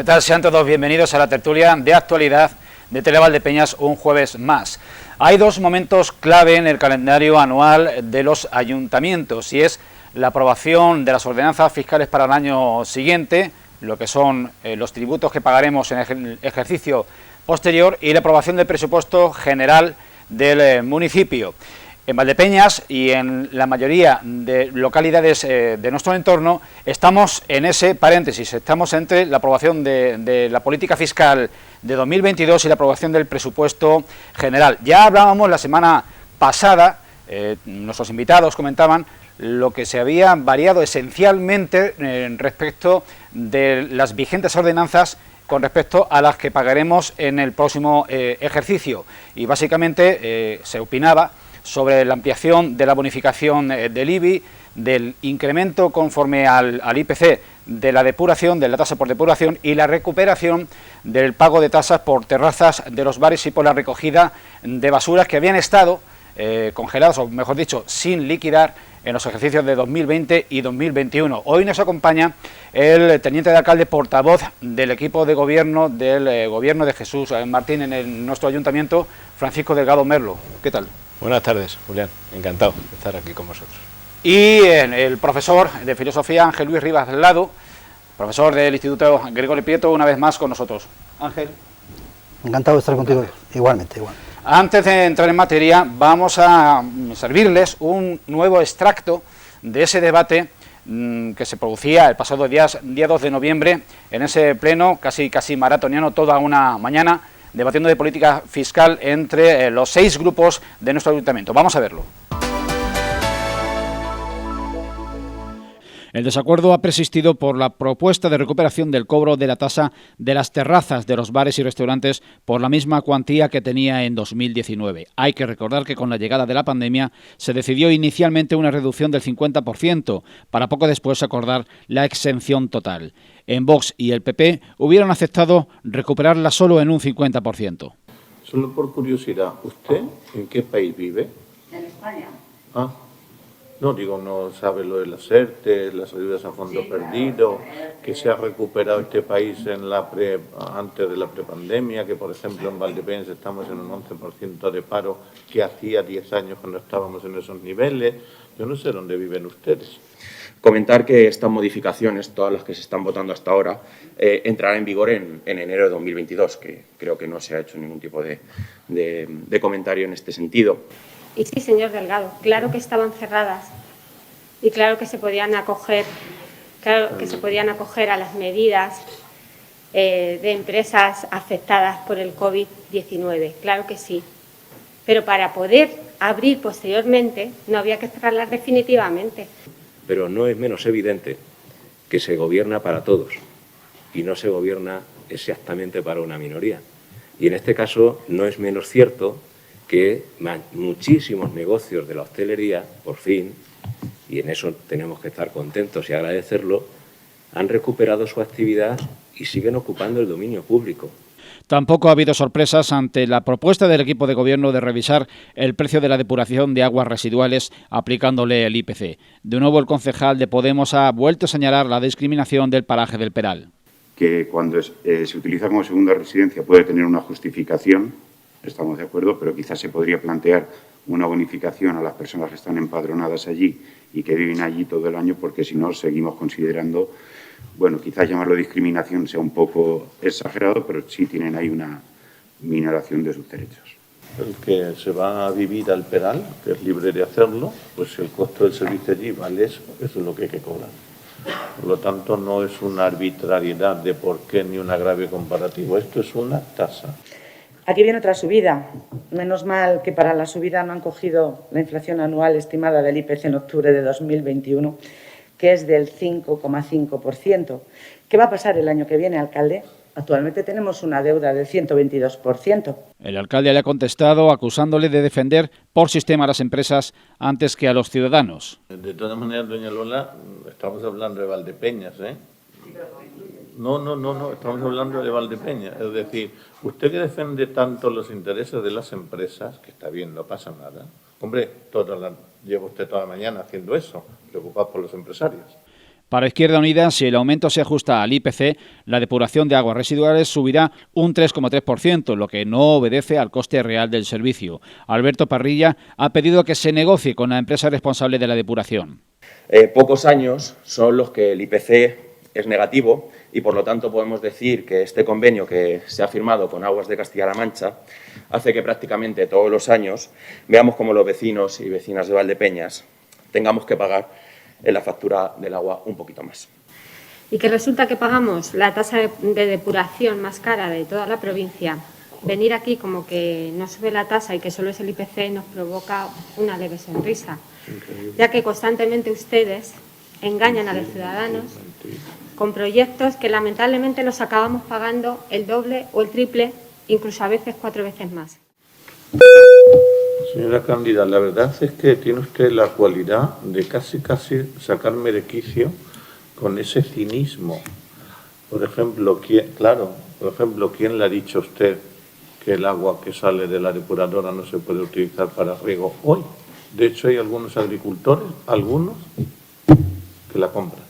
tal? Sean todos bienvenidos a la tertulia de actualidad de Televaldepeñas un jueves más. Hay dos momentos clave en el calendario anual de los ayuntamientos y es la aprobación de las ordenanzas fiscales para el año siguiente, lo que son los tributos que pagaremos en el ejercicio posterior, y la aprobación del presupuesto general del municipio. En Valdepeñas y en la mayoría de localidades de nuestro entorno estamos en ese paréntesis, estamos entre la aprobación de la política fiscal de 2022 y la aprobación del presupuesto general. Ya hablábamos la semana pasada, nuestros invitados comentaban lo que se había variado esencialmente respecto de las vigentes ordenanzas con respecto a las que pagaremos en el próximo ejercicio, y básicamente se opinaba sobre la ampliación de la bonificación del IBI, del incremento conforme al IPC de la depuración, de la tasa por depuración, y la recuperación del pago de tasas por terrazas de los bares y por la recogida de basuras que habían estado congeladas, o mejor dicho, sin liquidar en los ejercicios de 2020 y 2021. Hoy nos acompaña el teniente de alcalde portavoz del equipo de gobierno del gobierno de Jesús Martín en nuestro ayuntamiento, Francisco Delgado Merlo. ¿Qué tal? Buenas tardes, Julián. Encantado de estar aquí con vosotros. Y el profesor de Filosofía, Ángel Luis Rivas Lado, profesor del Instituto Gregorio Prieto, una vez más con nosotros. Ángel. Encantado de estar contigo, igualmente. Antes de entrar en materia, vamos a servirles un nuevo extracto de ese debate que se producía el pasado día 2 de noviembre en ese pleno casi maratoniano, toda una mañana, debatiendo de política fiscal entre los 6 grupos de nuestro ayuntamiento. Vamos a verlo. El desacuerdo ha persistido por la propuesta de recuperación del cobro de la tasa de las terrazas de los bares y restaurantes por la misma cuantía que tenía en 2019. Hay que recordar que con la llegada de la pandemia se decidió inicialmente una reducción del 50%, para poco después acordar la exención total. En Vox y el PP hubieran aceptado recuperarla solo en un 50%. Solo por curiosidad, ¿usted en qué país vive? En España. Ah, no, digo, no sabe lo de las ERTE, las ayudas a fondo perdido, que se ha recuperado este país antes de la prepandemia, que por ejemplo en Valdepeñas estamos en un 11% de paro, que hacía 10 años que no estábamos en esos niveles. Yo no sé dónde viven ustedes. Comentar que estas modificaciones, todas las que se están votando hasta ahora, entrarán en vigor en enero de 2022, que creo que no se ha hecho ningún tipo de comentario en este sentido. Y sí, señor Delgado, claro que estaban cerradas y claro que se podían acoger, a las medidas de empresas afectadas por el COVID-19, claro que sí. Pero para poder abrir posteriormente no había que cerrarlas definitivamente. Pero no es menos evidente que se gobierna para todos y no se gobierna exactamente para una minoría. Y en este caso no es menos cierto que muchísimos negocios de la hostelería, por fin, y en eso tenemos que estar contentos y agradecerlo, han recuperado su actividad y siguen ocupando el dominio público. Tampoco ha habido sorpresas ante la propuesta del equipo de gobierno de revisar el precio de la depuración de aguas residuales aplicándole el IPC. De nuevo, el concejal de Podemos ha vuelto a señalar la discriminación del paraje del Peral. Que cuando se utiliza como segunda residencia puede tener una justificación, estamos de acuerdo, pero quizás se podría plantear una bonificación a las personas que están empadronadas allí y que viven allí todo el año, porque si no seguimos considerando, bueno, quizás llamarlo discriminación sea un poco exagerado, pero sí tienen ahí una minoración de sus derechos. El que se va a vivir al Peral, que es libre de hacerlo, pues si el costo del servicio allí vale eso es lo que hay que cobrar. Por lo tanto, no es una arbitrariedad de por qué ni un agravio comparativo, esto es una tasa. Aquí viene otra subida. Menos mal que para la subida no han cogido la inflación anual estimada del IPC en octubre de 2021, que es del 5,5%. ¿Qué va a pasar el año que viene, alcalde? Actualmente tenemos una deuda del 122%. El alcalde le ha contestado acusándole de defender por sistema a las empresas antes que a los ciudadanos. De todas maneras, doña Lola, estamos hablando de Valdepeñas, ¿eh? No, estamos hablando de Valdepeñas. Es decir, usted que defiende tanto los intereses de las empresas, que está bien, no pasa nada. Hombre, lleva usted toda la mañana haciendo eso, preocupado por los empresarios. Para Izquierda Unida, si el aumento se ajusta al IPC, la depuración de aguas residuales subirá un 3,3%, lo que no obedece al coste real del servicio. Alberto Parrilla ha pedido que se negocie con la empresa responsable de la depuración. Pocos años son los que el IPC es negativo y, por lo tanto, podemos decir que este convenio que se ha firmado con Aguas de Castilla-La Mancha hace que prácticamente todos los años veamos cómo los vecinos y vecinas de Valdepeñas tengamos que pagar en la factura del agua un poquito más. Y que resulta que pagamos la tasa de depuración más cara de toda la provincia. Venir aquí como que no sube la tasa y que solo es el IPC nos provoca una leve sonrisa, ya que constantemente ustedes engañan a los ciudadanos con proyectos que lamentablemente los acabamos pagando el doble o el triple, incluso a veces 4 veces más. Señora Cándida, la verdad es que tiene usted la cualidad de casi sacarme de quicio con ese cinismo. Por ejemplo, ¿quién le ha dicho a usted que el agua que sale de la depuradora no se puede utilizar para riego hoy? De hecho, hay algunos agricultores, que la compran.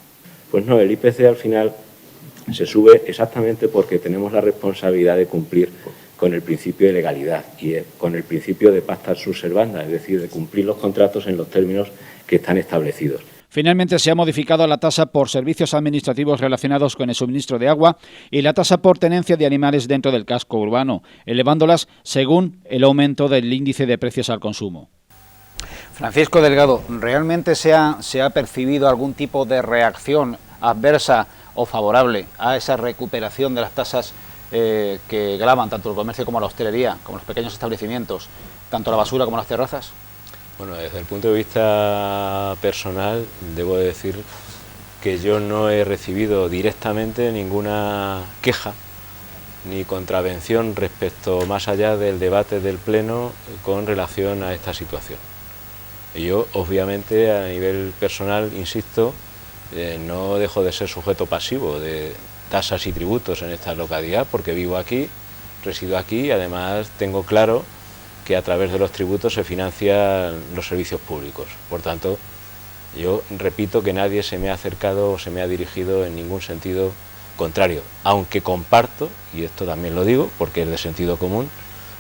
Pues no, el IPC al final se sube exactamente porque tenemos la responsabilidad de cumplir con el principio de legalidad y con el principio de pacta sunt servanda, es decir, de cumplir los contratos en los términos que están establecidos. Finalmente se ha modificado la tasa por servicios administrativos relacionados con el suministro de agua y la tasa por tenencia de animales dentro del casco urbano, elevándolas según el aumento del índice de precios al consumo. Francisco Delgado, ¿realmente se ha percibido algún tipo de reacción adversa o favorable a esa recuperación de las tasas que gravan tanto el comercio como la hostelería, como los pequeños establecimientos, tanto la basura como las terrazas? Bueno, desde el punto de vista personal, debo decir que yo no he recibido directamente ninguna queja ni contravención respecto más allá del debate del Pleno con relación a esta situación. Y yo, obviamente, a nivel personal, insisto, no dejo de ser sujeto pasivo de tasas y tributos en esta localidad, porque vivo aquí, resido aquí y además tengo claro que a través de los tributos se financian los servicios públicos. Por tanto, yo repito que nadie se me ha acercado o se me ha dirigido en ningún sentido contrario, aunque comparto, y esto también lo digo porque es de sentido común,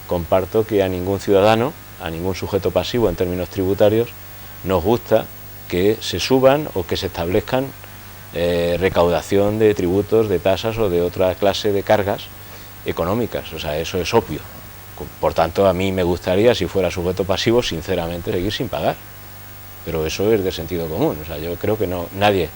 comparto que a ningún ciudadano, a ningún sujeto pasivo en términos tributarios, nos gusta que se suban o que se establezcan recaudación de tributos, de tasas o de otra clase de cargas económicas. O sea, eso es obvio. Por tanto, a mí me gustaría, si fuera sujeto pasivo, sinceramente seguir sin pagar. Pero eso es de sentido común. O sea, yo creo que nadie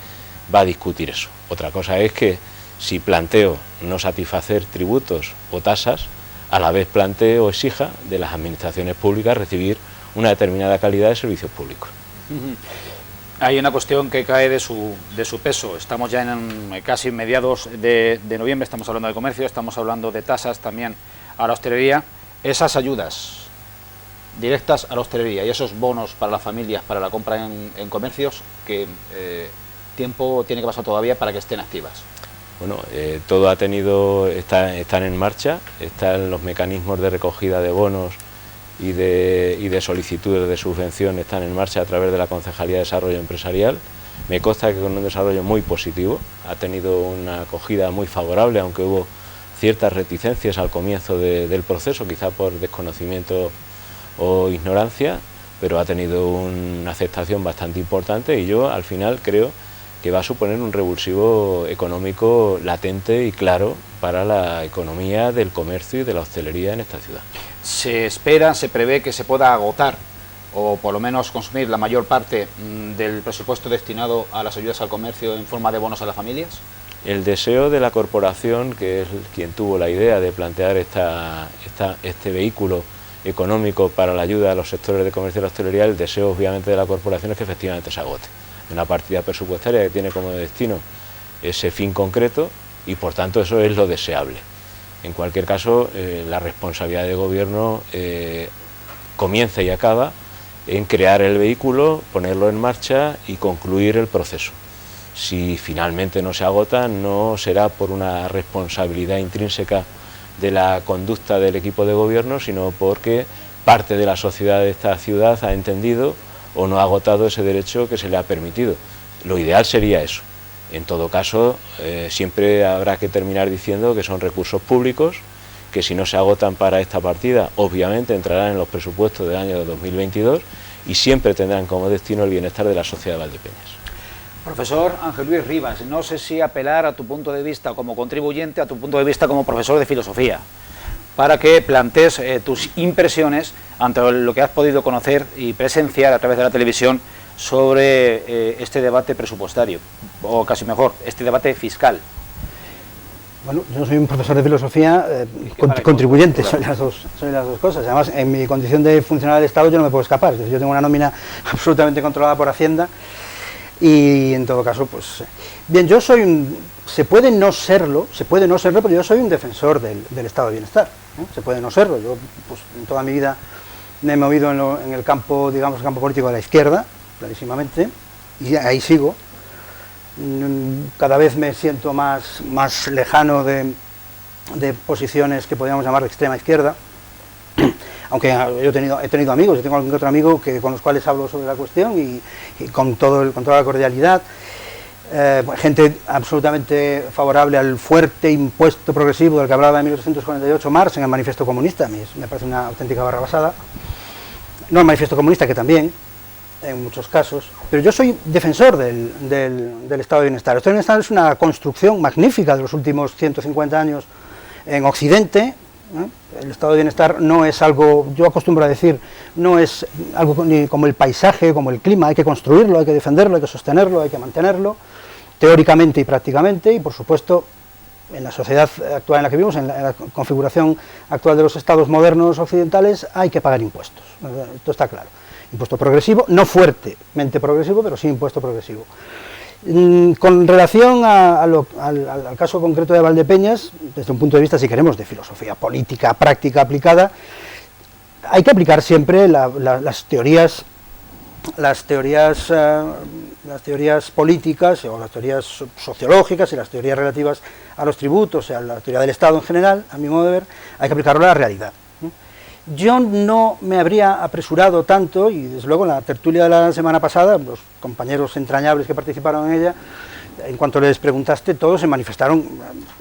va a discutir eso. Otra cosa es que si planteo no satisfacer tributos o tasas, a la vez planteo o exija de las administraciones públicas recibir una determinada calidad de servicios públicos. Hay una cuestión que cae de su peso. Estamos ya en casi mediados de noviembre, estamos hablando de comercio, estamos hablando de tasas también a la hostelería. Esas ayudas directas a la hostelería y esos bonos para las familias, para la compra en comercios, ¿qué tiempo tiene que pasar todavía para que estén activas? Bueno, todo están en marcha, están los mecanismos de recogida de bonos y de solicitudes de subvención, están en marcha a través de la Concejalía de Desarrollo Empresarial. Me consta que con un desarrollo muy positivo, ha tenido una acogida muy favorable, aunque hubo ciertas reticencias al comienzo del proceso, quizá por desconocimiento o ignorancia, pero ha tenido una aceptación bastante importante y yo al final creo que va a suponer un revulsivo económico latente y claro para la economía del comercio y de la hostelería en esta ciudad. ¿Se espera, se prevé que se pueda agotar o por lo menos consumir la mayor parte del presupuesto destinado a las ayudas al comercio en forma de bonos a las familias? El deseo de la corporación, que es quien tuvo la idea de plantear este vehículo económico para la ayuda a los sectores de comercio y la hostelería, el deseo obviamente de la corporación es que efectivamente se agote. Una partida presupuestaria que tiene como destino ese fin concreto y por tanto eso es lo deseable. En cualquier caso, la responsabilidad de gobierno comienza y acaba en crear el vehículo, ponerlo en marcha y concluir el proceso. Si finalmente no se agota, no será por una responsabilidad intrínseca de la conducta del equipo de gobierno, sino porque parte de la sociedad de esta ciudad ha entendido o no ha agotado ese derecho que se le ha permitido. Lo ideal sería eso, En todo caso, siempre habrá que terminar diciendo que son recursos públicos, que si no se agotan para esta partida, obviamente entrarán en los presupuestos del año 2022 y siempre tendrán como destino el bienestar de la sociedad de Valdepeñas. Profesor Ángel Luis Rivas, no sé si apelar a tu punto de vista como contribuyente, a tu punto de vista como profesor de filosofía, para que plantees tus impresiones ante lo que has podido conocer y presenciar a través de la televisión sobre este debate presupuestario, o casi mejor, este debate fiscal. Bueno, yo soy un profesor de filosofía contribuyente, soy las dos cosas. Además, en mi condición de funcionario del Estado yo no me puedo escapar. Es decir, yo tengo una nómina absolutamente controlada por Hacienda y, en todo caso, pues... Bien, yo soy un... Se puede no serlo, pero yo soy un defensor del estado de bienestar, ¿no? Se puede no serlo. Yo, pues, en toda mi vida me he movido en el campo, digamos, el campo político de la izquierda, clarísimamente, y ahí sigo. Cada vez me siento más lejano de posiciones que podríamos llamar de extrema izquierda, aunque yo he tenido amigos, yo tengo algún otro amigo con los cuales hablo sobre la cuestión y con toda la cordialidad, gente absolutamente favorable al fuerte impuesto progresivo del que hablaba en 1848 Marx en el Manifiesto Comunista. A mí me parece una auténtica barrabasada, no el Manifiesto Comunista, que también, en muchos casos, pero yo soy defensor del estado de bienestar. El estado de bienestar es una construcción magnífica de los últimos 150 años en Occidente. El estado de bienestar no es algo, yo acostumbro a decir, no es algo ni como el paisaje, como el clima, hay que construirlo, hay que defenderlo, hay que sostenerlo, hay que mantenerlo, teóricamente y prácticamente, y por supuesto, en la sociedad actual en la que vivimos, en la configuración actual de los estados modernos occidentales, hay que pagar impuestos, esto está claro. Impuesto progresivo, no fuertemente progresivo, pero sí impuesto progresivo. Con relación al caso concreto de Valdepeñas, desde un punto de vista, si queremos, de filosofía política, práctica, aplicada, hay que aplicar siempre las teorías políticas, o las teorías sociológicas y las teorías relativas a los tributos, a la teoría del Estado en general, a mi modo de ver, hay que aplicarlo a la realidad. Yo no me habría apresurado tanto, y desde luego en la tertulia de la semana pasada, los compañeros entrañables que participaron en ella, en cuanto les preguntaste, todos se manifestaron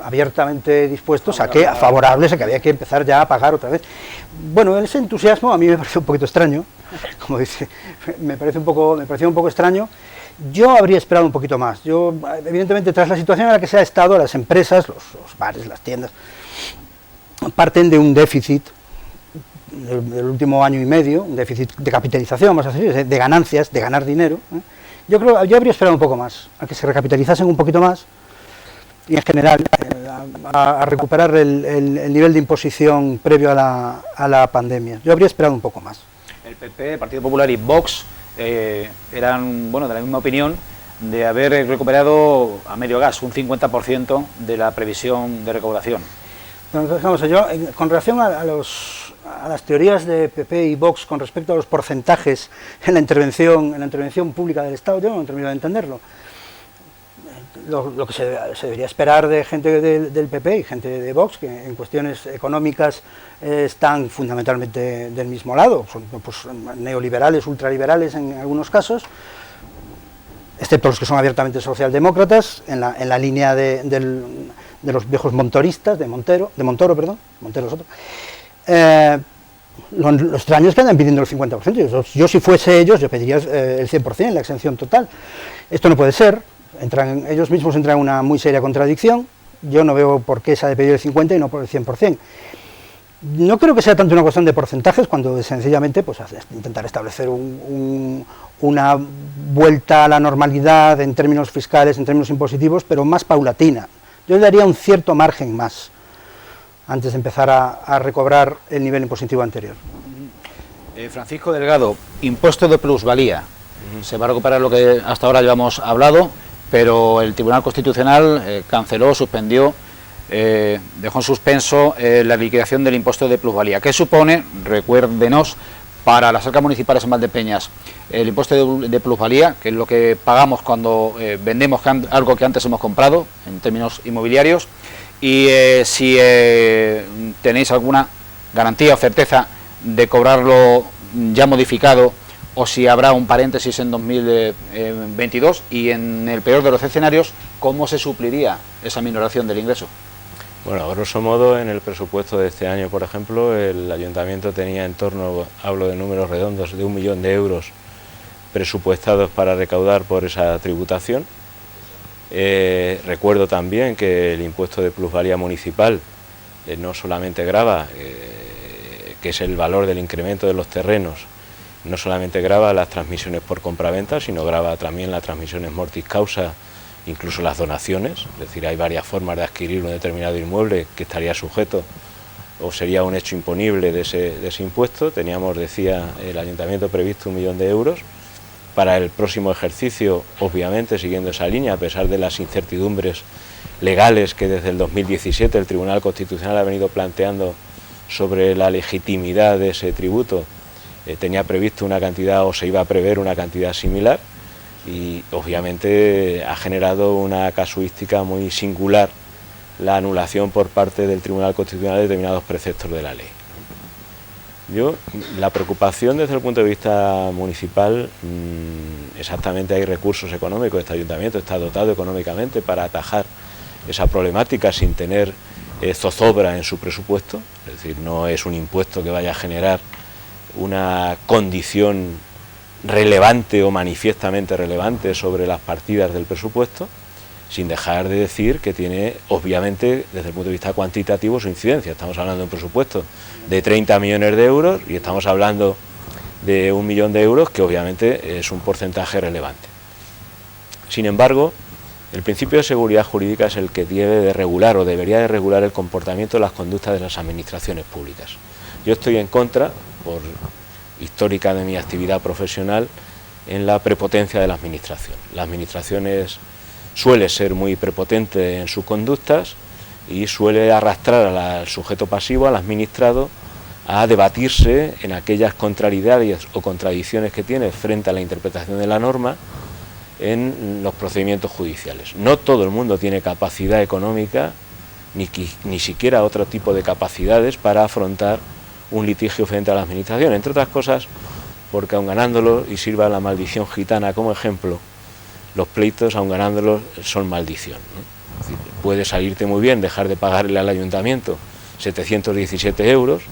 abiertamente dispuestos favorables a que había que empezar ya a pagar otra vez. Bueno, ese entusiasmo a mí me pareció un poquito extraño, como dice, me pareció un poco extraño. Yo habría esperado un poquito más. Yo, evidentemente, tras la situación en la que se ha estado, las empresas, los bares, las tiendas, parten de un déficit del último año y medio, un déficit de capitalización, vamos a decir, de ganancias, de ganar dinero. Yo habría esperado un poco más, a que se recapitalizasen un poquito más y en general a recuperar el nivel de imposición previo a la pandemia. Yo habría esperado un poco más. El PP, el Partido Popular y Vox eran, bueno, de la misma opinión, de haber recuperado a medio gas un 50% de la previsión de recaudación. Bueno, vamos, yo, con relación a las teorías de PP y Vox con respecto a los porcentajes en la intervención pública del Estado, yo no he terminado de entenderlo. Lo que se debería esperar de gente del PP y gente de Vox, que en cuestiones económicas están fundamentalmente del mismo lado, son pues, neoliberales, ultraliberales en algunos casos, excepto los que son abiertamente socialdemócratas, en la línea de los viejos montoristas, Montero es otro. Lo extraño es que andan pidiendo el 50%. Yo si fuese ellos, yo pediría el 100%, la exención total. Esto no puede ser, ellos mismos entran en una muy seria contradicción. Yo no veo por qué se ha de pedir el 50% y no por el 100%. No creo que sea tanto una cuestión de porcentajes, cuando sencillamente pues, intentar establecer una vuelta a la normalidad en términos fiscales, en términos impositivos, pero más paulatina. Yo le daría un cierto margen más antes de empezar a recobrar el nivel impositivo anterior. Francisco Delgado, impuesto de plusvalía. Se va a recuperar lo que hasta ahora llevamos hablado, pero el Tribunal Constitucional canceló, suspendió, dejó en suspenso la liquidación del impuesto de plusvalía. ¿Qué supone, recuérdenos, para las arcas municipales en Valdepeñas, el impuesto de plusvalía, que es lo que pagamos cuando vendemos algo que antes hemos comprado, en términos inmobiliarios, y si tenéis alguna garantía o certeza de cobrarlo ya modificado o si habrá un paréntesis en 2022, y en el peor de los escenarios, ¿cómo se supliría esa minoración del ingreso? Bueno, a grosso modo, en el presupuesto de este año, por ejemplo, el ayuntamiento tenía en torno, hablo de números redondos, de 1 millón de euros presupuestados para recaudar por esa tributación. Recuerdo también que el impuesto de plusvalía municipal no solamente grava, que es el valor del incremento de los terrenos, no solamente grava las transmisiones por compraventa, sino grava también las transmisiones mortis causa, incluso las donaciones. Es decir, hay varias formas de adquirir un determinado inmueble que estaría sujeto o sería un hecho imponible de ese impuesto. Teníamos, decía el ayuntamiento, previsto 1 millón de euros. Para el próximo ejercicio, obviamente, siguiendo esa línea, a pesar de las incertidumbres legales que desde el 2017 el Tribunal Constitucional ha venido planteando sobre la legitimidad de ese tributo, tenía previsto una cantidad, o se iba a prever una cantidad similar, y obviamente ha generado una casuística muy singular la anulación por parte del Tribunal Constitucional de determinados preceptos de la ley. La preocupación desde el punto de vista municipal, exactamente hay recursos económicos, este ayuntamiento está dotado económicamente para atajar esa problemática sin tener zozobra en su presupuesto, es decir, no es un impuesto que vaya a generar una condición relevante o manifiestamente relevante sobre las partidas del presupuesto, sin dejar de decir que tiene, obviamente, desde el punto de vista cuantitativo, su incidencia. Estamos hablando de un presupuesto de 30 millones de euros y estamos hablando de 1 millón de euros, que obviamente es un porcentaje relevante. Sin embargo, el principio de seguridad jurídica es el que debe de regular o debería de regular el comportamiento de las conductas de las administraciones públicas. Yo estoy en contra, por histórica de mi actividad profesional, en la prepotencia de la administración. La administración suele ser muy prepotente en sus conductas y suele arrastrar al sujeto pasivo, al administrado, a debatirse en aquellas contrariedades o contradicciones que tiene frente a la interpretación de la norma en los procedimientos judiciales. No todo el mundo tiene capacidad económica, ni siquiera otro tipo de capacidades para afrontar un litigio frente a la administración, entre otras cosas porque aun ganándolo, y sirva la maldición gitana como ejemplo, los pleitos aun ganándolos son maldición, ¿no? Es decir, puede salirte muy bien dejar de pagarle al ayuntamiento 717 euros,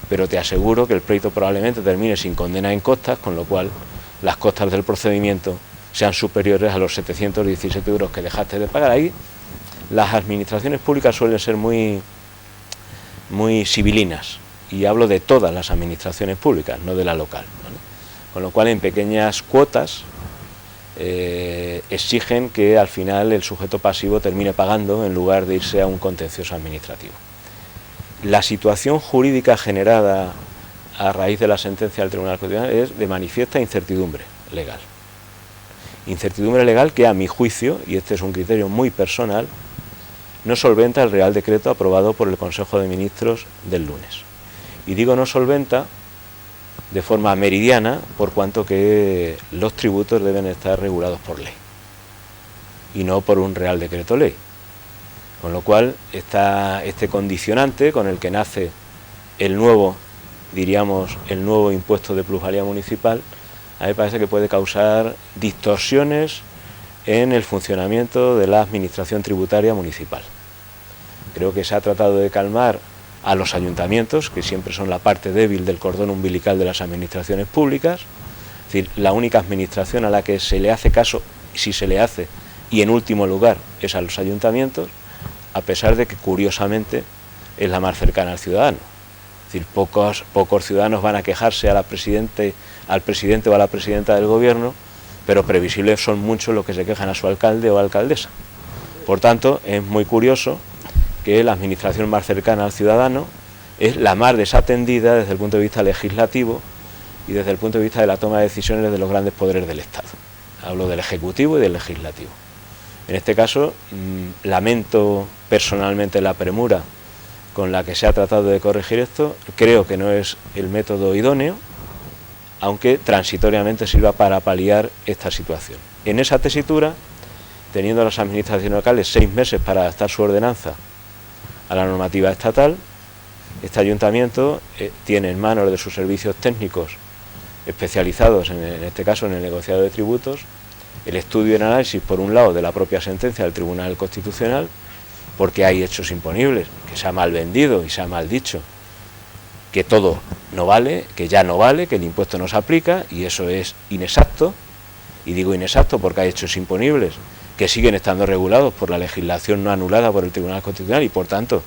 pero te aseguro que el pleito probablemente termine sin condena en costas, con lo cual las costas del procedimiento sean superiores a los 717 euros que dejaste de pagar. Ahí las administraciones públicas suelen ser muy civilinas, y hablo de todas las administraciones públicas, no de la local, ¿vale? Con lo cual, en pequeñas cuotas exigen que al final el sujeto pasivo termine pagando en lugar de irse a un contencioso administrativo. La situación jurídica generada a raíz de la sentencia del Tribunal Constitucional es de manifiesta incertidumbre legal. Incertidumbre legal que, a mi juicio, y este es un criterio muy personal, no solventa el Real Decreto aprobado por el Consejo de Ministros del lunes. Y digo no solventa de forma meridiana, por cuanto que los tributos deben estar regulados por ley y no por un Real Decreto Ley. Con lo cual, este condicionante con el que nace el nuevo impuesto de plusvalía municipal, a mí me parece que puede causar distorsiones en el funcionamiento de la administración tributaria municipal. Creo que se ha tratado de calmar a los ayuntamientos, que siempre son la parte débil del cordón umbilical de las administraciones públicas. Es decir, la única administración a la que se le hace caso, si se le hace, y en último lugar, es a los ayuntamientos, a pesar de que, curiosamente, es la más cercana al ciudadano. Es decir, pocos ciudadanos van a quejarse al presidente o a la presidenta del gobierno, pero previsibles son muchos los que se quejan a su alcalde o alcaldesa. Por tanto, es muy curioso que la administración más cercana al ciudadano es la más desatendida desde el punto de vista legislativo y desde el punto de vista de la toma de decisiones de los grandes poderes del Estado. Hablo del Ejecutivo y del Legislativo. En este caso, lamento personalmente la premura con la que se ha tratado de corregir esto. Creo que no es el método idóneo, aunque transitoriamente sirva para paliar esta situación. En esa tesitura, teniendo las administraciones locales 6 meses para adaptar su ordenanza a la normativa estatal, este ayuntamiento tiene en manos de sus servicios técnicos especializados, en este caso en el negociado de tributos, el estudio y el análisis, por un lado, de la propia sentencia del Tribunal Constitucional, porque hay hechos imponibles, que se ha mal vendido y se ha mal dicho, que todo no vale, que ya no vale, que el impuesto no se aplica, y eso es inexacto, y digo inexacto porque hay hechos imponibles que siguen estando regulados por la legislación no anulada por el Tribunal Constitucional y por tanto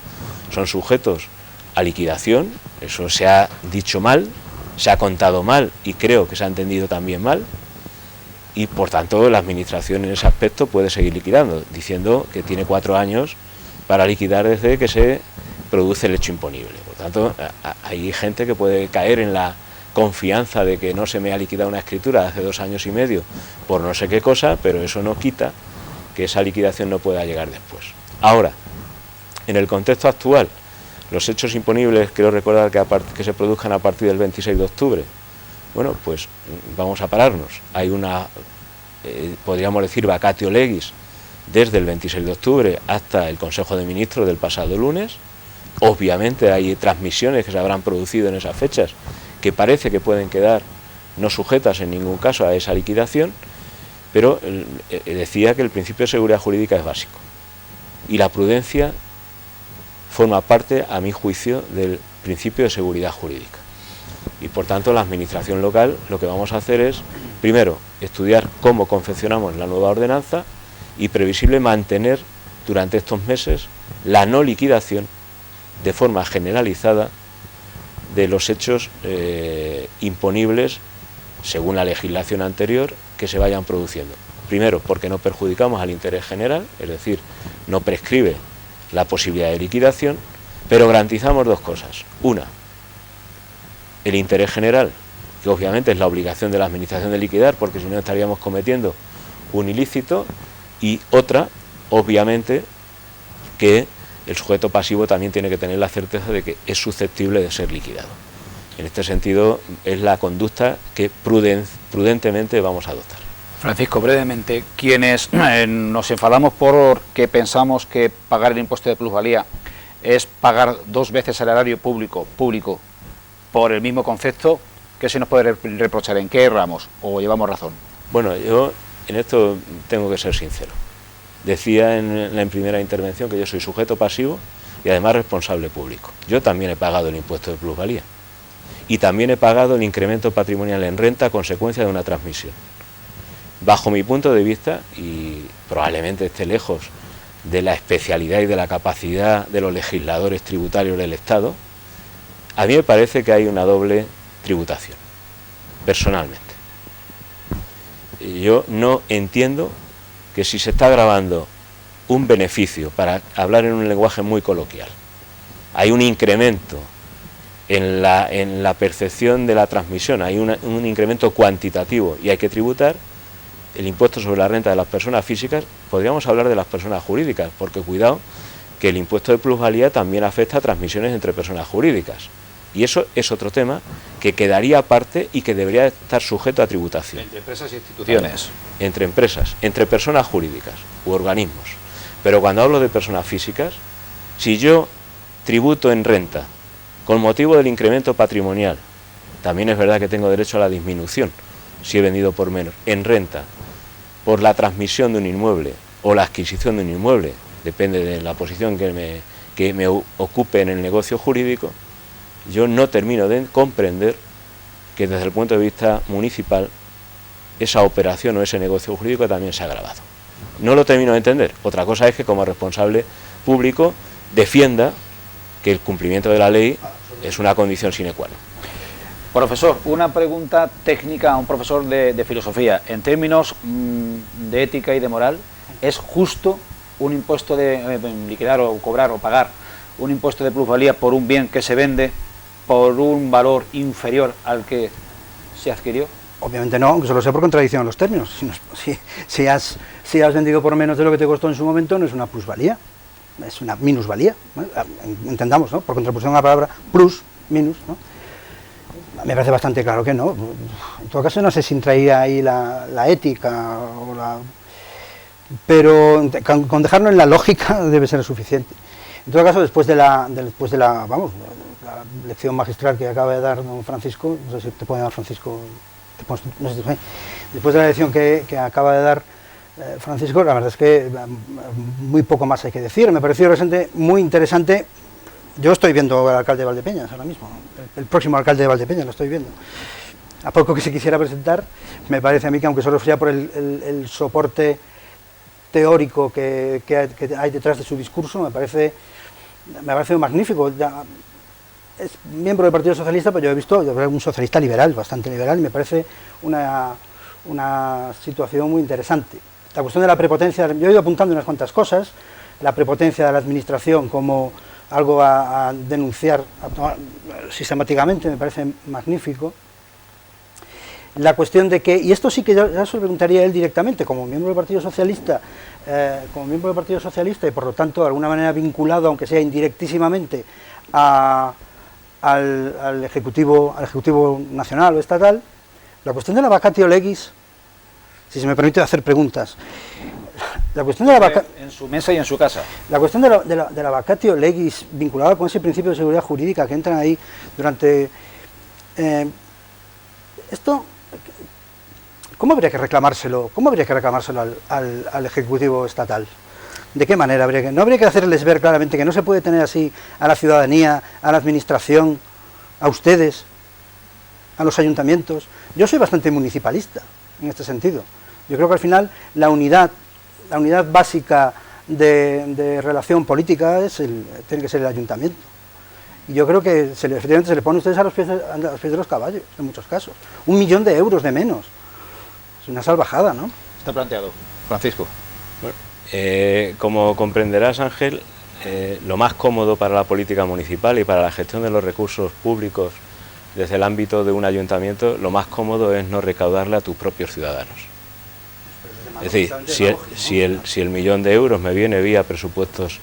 son sujetos a liquidación. Eso se ha dicho mal, se ha contado mal y creo que se ha entendido también mal, y por tanto la Administración en ese aspecto puede seguir liquidando, diciendo que tiene 4 años para liquidar desde que se produce el hecho imponible. Por tanto, hay gente que puede caer en la confianza de que no se me ha liquidado una escritura de hace 2 años y medio por no sé qué cosa, pero eso no quita que esa liquidación no pueda llegar después. Ahora, en el contexto actual, los hechos imponibles, quiero recordar que se produzcan a partir del 26 de octubre, bueno, pues vamos a pararnos. Hay una, podríamos decir, vacatio legis desde el 26 de octubre hasta el Consejo de Ministros del pasado lunes. Obviamente hay transmisiones que se habrán producido en esas fechas que parece que pueden quedar no sujetas en ningún caso a esa liquidación, pero decía que el principio de seguridad jurídica es básico y la prudencia forma parte, a mi juicio, del principio de seguridad jurídica. Y por tanto la Administración local lo que vamos a hacer es, primero, estudiar cómo confeccionamos la nueva ordenanza y previsible mantener durante estos meses la no liquidación de forma generalizada de los hechos imponibles según la legislación anterior que se vayan produciendo. Primero, porque no perjudicamos al interés general, es decir, no prescribe la posibilidad de liquidación, pero garantizamos 2 cosas. Una, el interés general, que obviamente es la obligación de la Administración de liquidar, porque si no estaríamos cometiendo un ilícito, y otra, obviamente, que el sujeto pasivo también tiene que tener la certeza de que es susceptible de ser liquidado. En este sentido, es la conducta que prudentemente vamos a adoptar. Francisco, brevemente, quienes nos enfadamos porque pensamos que pagar el impuesto de plusvalía es pagar 2 veces el erario público por el mismo concepto, ¿qué se nos puede reprochar? ¿En qué erramos o llevamos razón? Bueno, yo en esto tengo que ser sincero. Decía en la primera intervención que yo soy sujeto pasivo y además responsable público. Yo también he pagado el impuesto de plusvalía y también he pagado el incremento patrimonial en renta a consecuencia de una transmisión. Bajo mi punto de vista, y probablemente esté lejos de la especialidad y de la capacidad de los legisladores tributarios del Estado, a mí me parece que hay una doble tributación, personalmente. Yo no entiendo que si se está grabando un beneficio, para hablar en un lenguaje muy coloquial, hay un incremento en la percepción de la transmisión, hay un incremento cuantitativo y hay que tributar el impuesto sobre la renta de las personas físicas, podríamos hablar de las personas jurídicas, porque cuidado que el impuesto de plusvalía también afecta a transmisiones entre personas jurídicas. Y eso es otro tema que quedaría aparte y que debería estar sujeto a tributación. Entre empresas e instituciones. Entre empresas, entre personas jurídicas u organismos. Pero cuando hablo de personas físicas, si yo tributo en renta con motivo del incremento patrimonial, también es verdad que tengo derecho a la disminución, si he vendido por menos, en renta, por la transmisión de un inmueble o la adquisición de un inmueble, depende de la posición que me ocupe en el negocio jurídico, yo no termino de comprender que desde el punto de vista municipal esa operación o ese negocio jurídico también se ha agravado. No lo termino de entender. Otra cosa es que como responsable público defienda que el cumplimiento de la ley es una condición sine qua non. Profesor, una pregunta técnica a un profesor de filosofía. En términos de ética y de moral, ¿es justo un impuesto de liquidar o cobrar o pagar un impuesto de plusvalía por un bien que se vende por un valor inferior al que se adquirió? Obviamente no, aunque solo sea por contradicción a los términos. Si has vendido por menos de lo que te costó en su momento, no es una plusvalía, es una minusvalía, ¿no? Entendamos, ¿no? Por contraposición a la palabra plus, minus, ¿no? Me parece bastante claro que no. En todo caso, no sé si entraría ahí la ética o pero con dejarlo en la lógica debe ser suficiente. En todo caso, después de la lección magistral que acaba de dar don Francisco, no sé si te puede llamar Francisco. después de la lección que acaba de dar Francisco, la verdad es que muy poco más hay que decir. Me pareció realmente muy interesante. Yo estoy viendo al alcalde de Valdepeñas ahora mismo, el próximo alcalde de Valdepeñas lo estoy viendo. A poco que se quisiera presentar, me parece a mí que aunque solo sea por el soporte teórico que hay detrás de su discurso, me parece magnífico. Es miembro del Partido Socialista, pero yo he visto un socialista liberal, bastante liberal, y me parece una situación muy interesante. La cuestión de la prepotencia, yo he ido apuntando unas cuantas cosas, la prepotencia de la administración como algo a denunciar sistemáticamente, me parece magnífico. La cuestión de que, y esto sí que ya se lo preguntaría a él directamente, como miembro del Partido Socialista, y por lo tanto de alguna manera vinculado, aunque sea indirectísimamente, al Ejecutivo Nacional o Estatal, la cuestión de la vacatio legis, si se me permite hacer preguntas. La cuestión de la en su mesa y en su casa. La cuestión de la vacatio legis vinculada con ese principio de seguridad jurídica que entran ahí durante esto, ¿cómo habría que reclamárselo al Ejecutivo Estatal? ¿De qué manera no habría que hacerles ver claramente que no se puede tener así a la ciudadanía, a la administración, a ustedes, a los ayuntamientos? Yo soy bastante municipalista en este sentido. Yo creo que al final la unidad básica de relación política tiene que ser el ayuntamiento. Y yo creo que efectivamente se le pone a ustedes a los pies de los caballos, en muchos casos. 1 millón de euros de menos. Es una salvajada, ¿no? Está planteado. Francisco. Bueno, como comprenderás, Ángel, lo más cómodo para la política municipal y para la gestión de los recursos públicos desde el ámbito de un ayuntamiento, lo más cómodo es no recaudarle a tus propios ciudadanos. Es decir, si el 1 millón de euros me viene vía presupuestos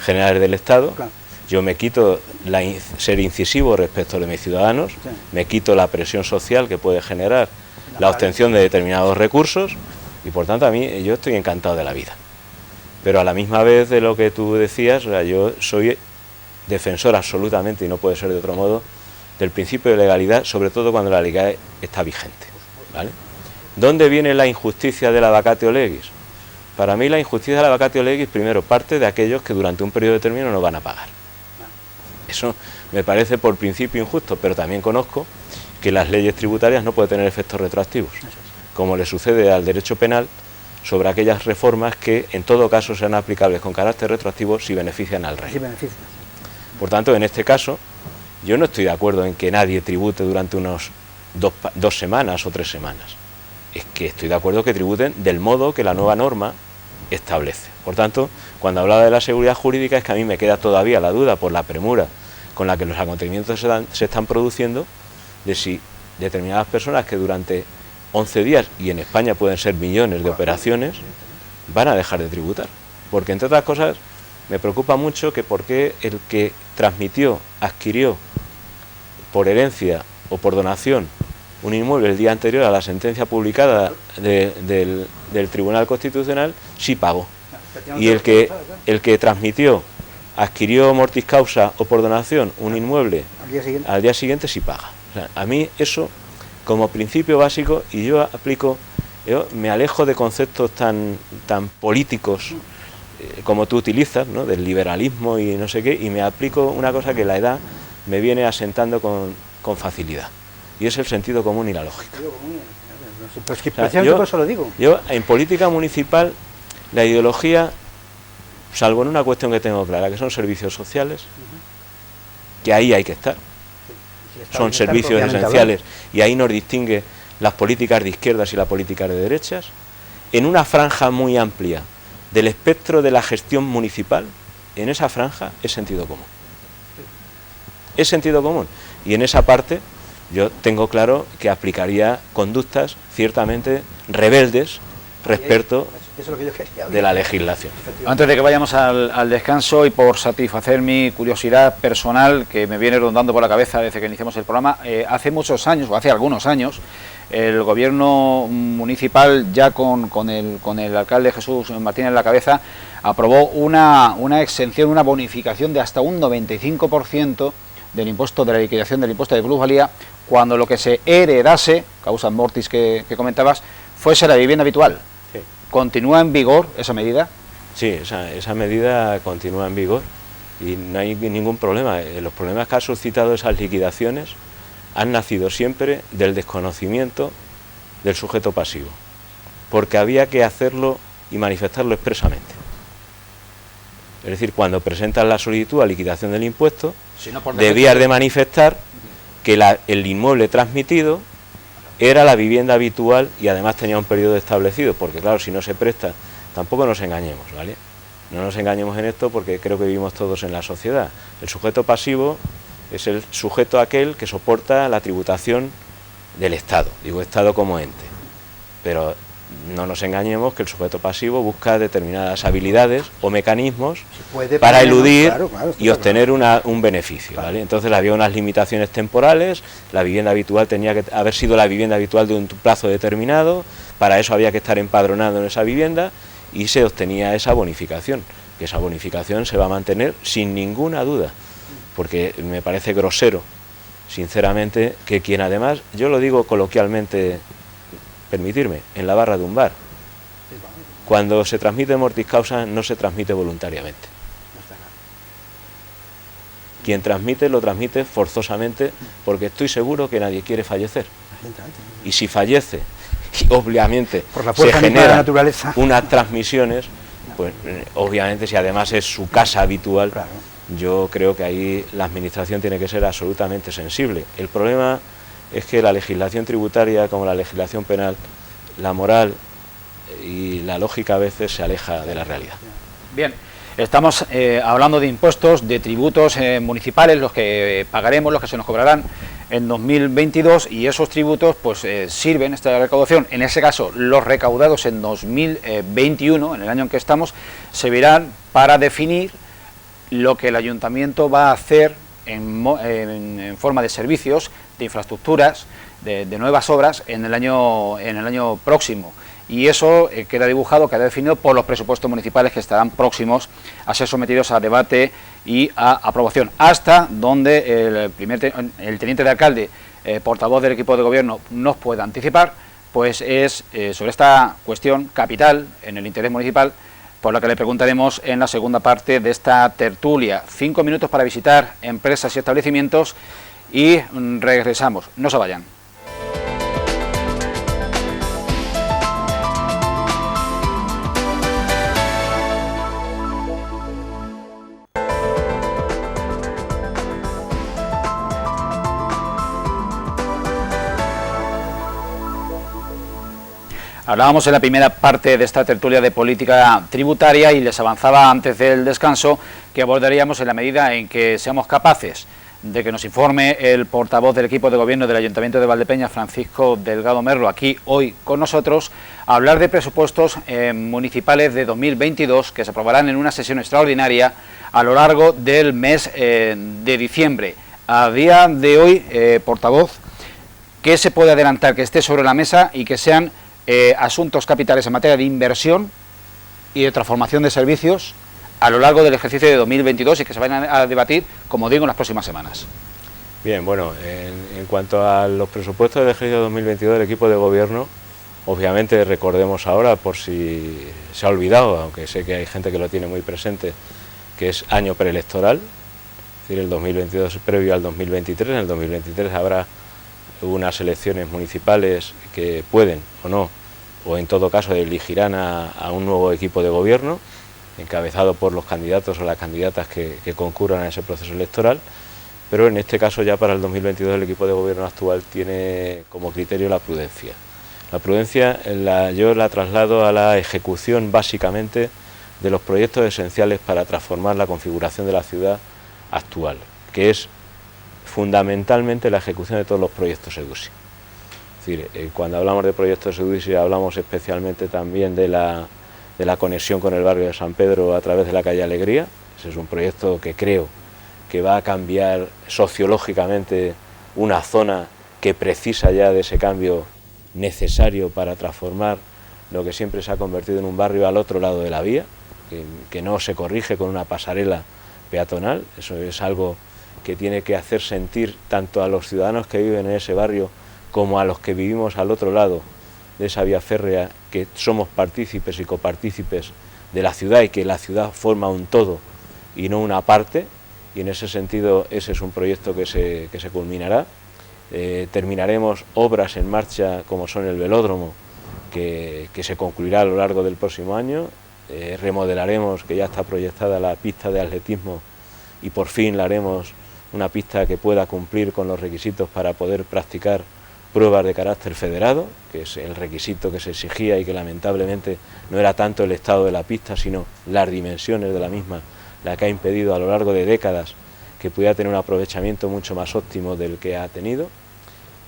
generales del Estado, claro, yo me quito ser incisivo respecto de mis ciudadanos, sí, me quito la presión social que puede generar la obtención de determinados recursos y por tanto yo estoy encantado de la vida. Pero a la misma vez de lo que tú decías, o sea, yo soy defensor absolutamente, y no puede ser de otro modo, del principio de legalidad, sobre todo cuando la legalidad está vigente, ¿vale? ¿Dónde viene la injusticia de la vacatio legis? Para mí la injusticia de la vacatio legis, primero, parte de aquellos que durante un periodo determinado no van a pagar. Eso me parece por principio injusto, pero también conozco que las leyes tributarias no pueden tener efectos retroactivos, como le sucede al derecho penal sobre aquellas reformas que en todo caso sean aplicables con carácter retroactivo si benefician al rey. Por tanto, en este caso, yo no estoy de acuerdo en que nadie tribute durante unos 2 semanas o 3 semanas. Es que estoy de acuerdo que tributen del modo que la nueva norma establece. Por tanto, cuando hablaba de la seguridad jurídica es que a mí me queda todavía la duda por la premura con la que los acontecimientos se están produciendo de si determinadas personas que durante 11 días, y en España pueden ser millones de operaciones, van a dejar de tributar. Porque entre otras cosas me preocupa mucho que por qué el que adquirió por herencia o por donación un inmueble el día anterior a la sentencia publicada del Tribunal Constitucional sí pagó, y el que adquirió mortis causa o por donación un inmueble al día siguiente sí paga. O sea, a mí eso como principio básico, y yo me alejo de conceptos tan políticos como tú utilizas, ¿no?, del liberalismo y no sé qué, y me aplico una cosa que la edad me viene asentando con facilidad, y es el sentido común y la lógica. Yo en política municipal, la ideología, salvo en una cuestión que tengo clara, que son servicios sociales, que ahí hay que estar, son servicios esenciales, y ahí nos distingue las políticas de izquierdas y las políticas de derechas, en una franja muy amplia del espectro de la gestión municipal, en esa franja es sentido común. Es sentido común, y en esa parte yo tengo claro que aplicaría conductas ciertamente rebeldes respecto de la legislación. Antes de que vayamos al descanso, y por satisfacer mi curiosidad personal que me viene rondando por la cabeza desde que iniciamos el programa, hace muchos años, o hace algunos años, el gobierno municipal, ya con el alcalde Jesús Martínez en la cabeza, aprobó una exención, una bonificación de hasta un 95% del impuesto, de la liquidación del impuesto de plusvalía, cuando lo que se heredase causa mortis que comentabas, fuese la vivienda habitual. Sí. ¿Continúa en vigor esa medida? Sí, esa medida continúa en vigor y no hay ningún problema. Los problemas que ha suscitado esas liquidaciones han nacido siempre del desconocimiento del sujeto pasivo, porque había que hacerlo y manifestarlo expresamente. Es decir, cuando presentas la solicitud a liquidación del impuesto, Si no, por debías de manifestar que el inmueble transmitido era la vivienda habitual y además tenía un periodo establecido, porque claro, si no se presta, tampoco nos engañemos, ¿vale? No nos engañemos en esto porque creo que vivimos todos en la sociedad. El sujeto pasivo es el sujeto aquel que soporta la tributación del Estado, digo Estado como ente, pero no nos engañemos que el sujeto pasivo busca determinadas habilidades o mecanismos para eludir y obtener un beneficio, ¿vale? Entonces había unas limitaciones temporales, la vivienda habitual tenía que haber sido la vivienda habitual de un plazo determinado, para eso había que estar empadronado en esa vivienda y se obtenía esa bonificación, que esa bonificación se va a mantener sin ninguna duda, porque me parece grosero, sinceramente, que quien además, yo lo digo coloquialmente, permitirme, en la barra de un bar, cuando se transmite mortis causa no se transmite voluntariamente. Quien transmite lo transmite forzosamente porque estoy seguro que nadie quiere fallecer. Y si fallece, y obviamente se generan unas transmisiones, pues obviamente si además es su casa habitual, yo creo que ahí la administración tiene que ser absolutamente sensible. El problema es que la legislación tributaria, como la legislación penal, la moral y la lógica a veces se aleja de la realidad. Bien, estamos hablando de impuestos, de tributos municipales, los que pagaremos, los que se nos cobrarán en 2022, y esos tributos pues sirven, esta recaudación, en ese caso los recaudados en 2021, en el año en que estamos, servirán para definir lo que el ayuntamiento va a hacer en forma de servicios, de infraestructuras, de nuevas obras en el año próximo, y eso queda dibujado, queda definido por los presupuestos municipales que estarán próximos a ser sometidos a debate y a aprobación, hasta donde el teniente de alcalde, portavoz del equipo de gobierno, nos pueda anticipar, pues es sobre esta cuestión capital en el interés municipal, por la que le preguntaremos en la segunda parte de esta tertulia. 5 minutos para visitar empresas y establecimientos y regresamos. No se vayan. Hablábamos en la primera parte de esta tertulia de política tributaria y les avanzaba antes del descanso que abordaríamos en la medida en que seamos capaces de que nos informe el portavoz del equipo de gobierno del Ayuntamiento de Valdepeñas, Francisco Delgado Merlo, aquí hoy con nosotros, a hablar de presupuestos municipales de 2022 que se aprobarán en una sesión extraordinaria a lo largo del mes de diciembre. A día de hoy, portavoz, ¿qué se puede adelantar que esté sobre la mesa y que sean asuntos capitales en materia de inversión y de transformación de servicios a lo largo del ejercicio de 2022 y que se vayan a debatir, como digo, en las próximas semanas? Bien, bueno, en cuanto a los presupuestos del ejercicio de 2022 del equipo de gobierno, obviamente recordemos ahora, por si se ha olvidado, aunque sé que hay gente que lo tiene muy presente, que es año preelectoral, es decir, el 2022 es previo al 2023, en el 2023 habrá unas elecciones municipales que pueden o no, o en todo caso elegirán a un nuevo equipo de gobierno, encabezado por los candidatos o las candidatas que concurran a ese proceso electoral, pero en este caso ya para el 2022 el equipo de gobierno actual tiene como criterio la prudencia. La prudencia yo la traslado a la ejecución básicamente de los proyectos esenciales para transformar la configuración de la ciudad actual, que es fundamentalmente la ejecución de todos los proyectos EDUSI. Es decir, cuando hablamos de proyectos EDUSI hablamos especialmente también de la conexión con el barrio de San Pedro a través de la calle Alegría. Ese es un proyecto que creo que va a cambiar sociológicamente una zona que precisa ya de ese cambio necesario para transformar lo que siempre se ha convertido en un barrio al otro lado de la vía, que no se corrige con una pasarela peatonal. Eso es algo que tiene que hacer sentir tanto a los ciudadanos que viven en ese barrio como a los que vivimos al otro lado de esa vía férrea, que somos partícipes y copartícipes de la ciudad y que la ciudad forma un todo y no una parte, y en ese sentido ese es un proyecto que se culminará. Terminaremos obras en marcha como son el velódromo, que se concluirá a lo largo del próximo año. Remodelaremos, que ya está proyectada, la pista de atletismo, y por fin la haremos una pista que pueda cumplir con los requisitos para poder practicar pruebas de carácter federado, que es el requisito que se exigía y que lamentablemente no era tanto el estado de la pista, sino las dimensiones de la misma, la que ha impedido a lo largo de décadas que pudiera tener un aprovechamiento mucho más óptimo del que ha tenido.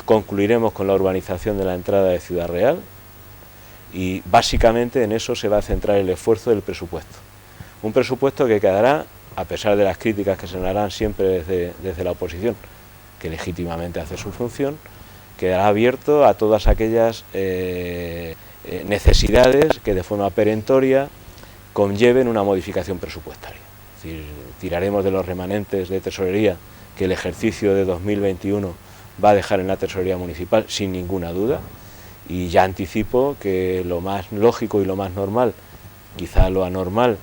Concluiremos con la urbanización de la entrada de Ciudad Real y básicamente en eso se va a centrar el esfuerzo del presupuesto. Un presupuesto que quedará, a pesar de las críticas que se nos harán siempre desde la oposición, que legítimamente hace su función, quedará abierto a todas aquellas necesidades que de forma perentoria conlleven una modificación presupuestaria. Es decir, tiraremos de los remanentes de tesorería que el ejercicio de 2021 va a dejar en la tesorería municipal sin ninguna duda, y ya anticipo que lo más lógico y lo más normal, quizá lo anormal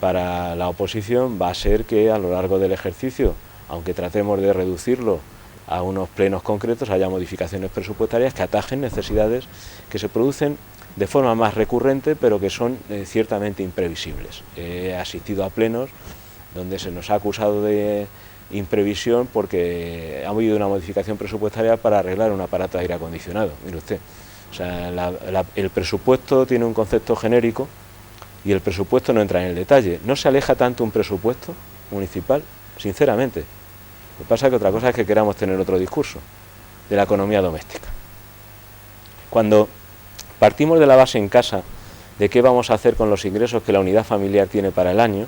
para la oposición, va a ser que a lo largo del ejercicio, aunque tratemos de reducirlo a unos plenos concretos, haya modificaciones presupuestarias que atajen necesidades que se producen de forma más recurrente, pero que son ciertamente imprevisibles. He asistido a plenos donde se nos ha acusado de imprevisión porque ha habido una modificación presupuestaria para arreglar un aparato de aire acondicionado. Mire usted, o sea, el presupuesto tiene un concepto genérico y el presupuesto no entra en el detalle. No se aleja tanto un presupuesto municipal, sinceramente. Lo que pasa es que otra cosa es que queramos tener otro discurso de la economía doméstica. Cuando partimos de la base en casa de qué vamos a hacer con los ingresos que la unidad familiar tiene para el año,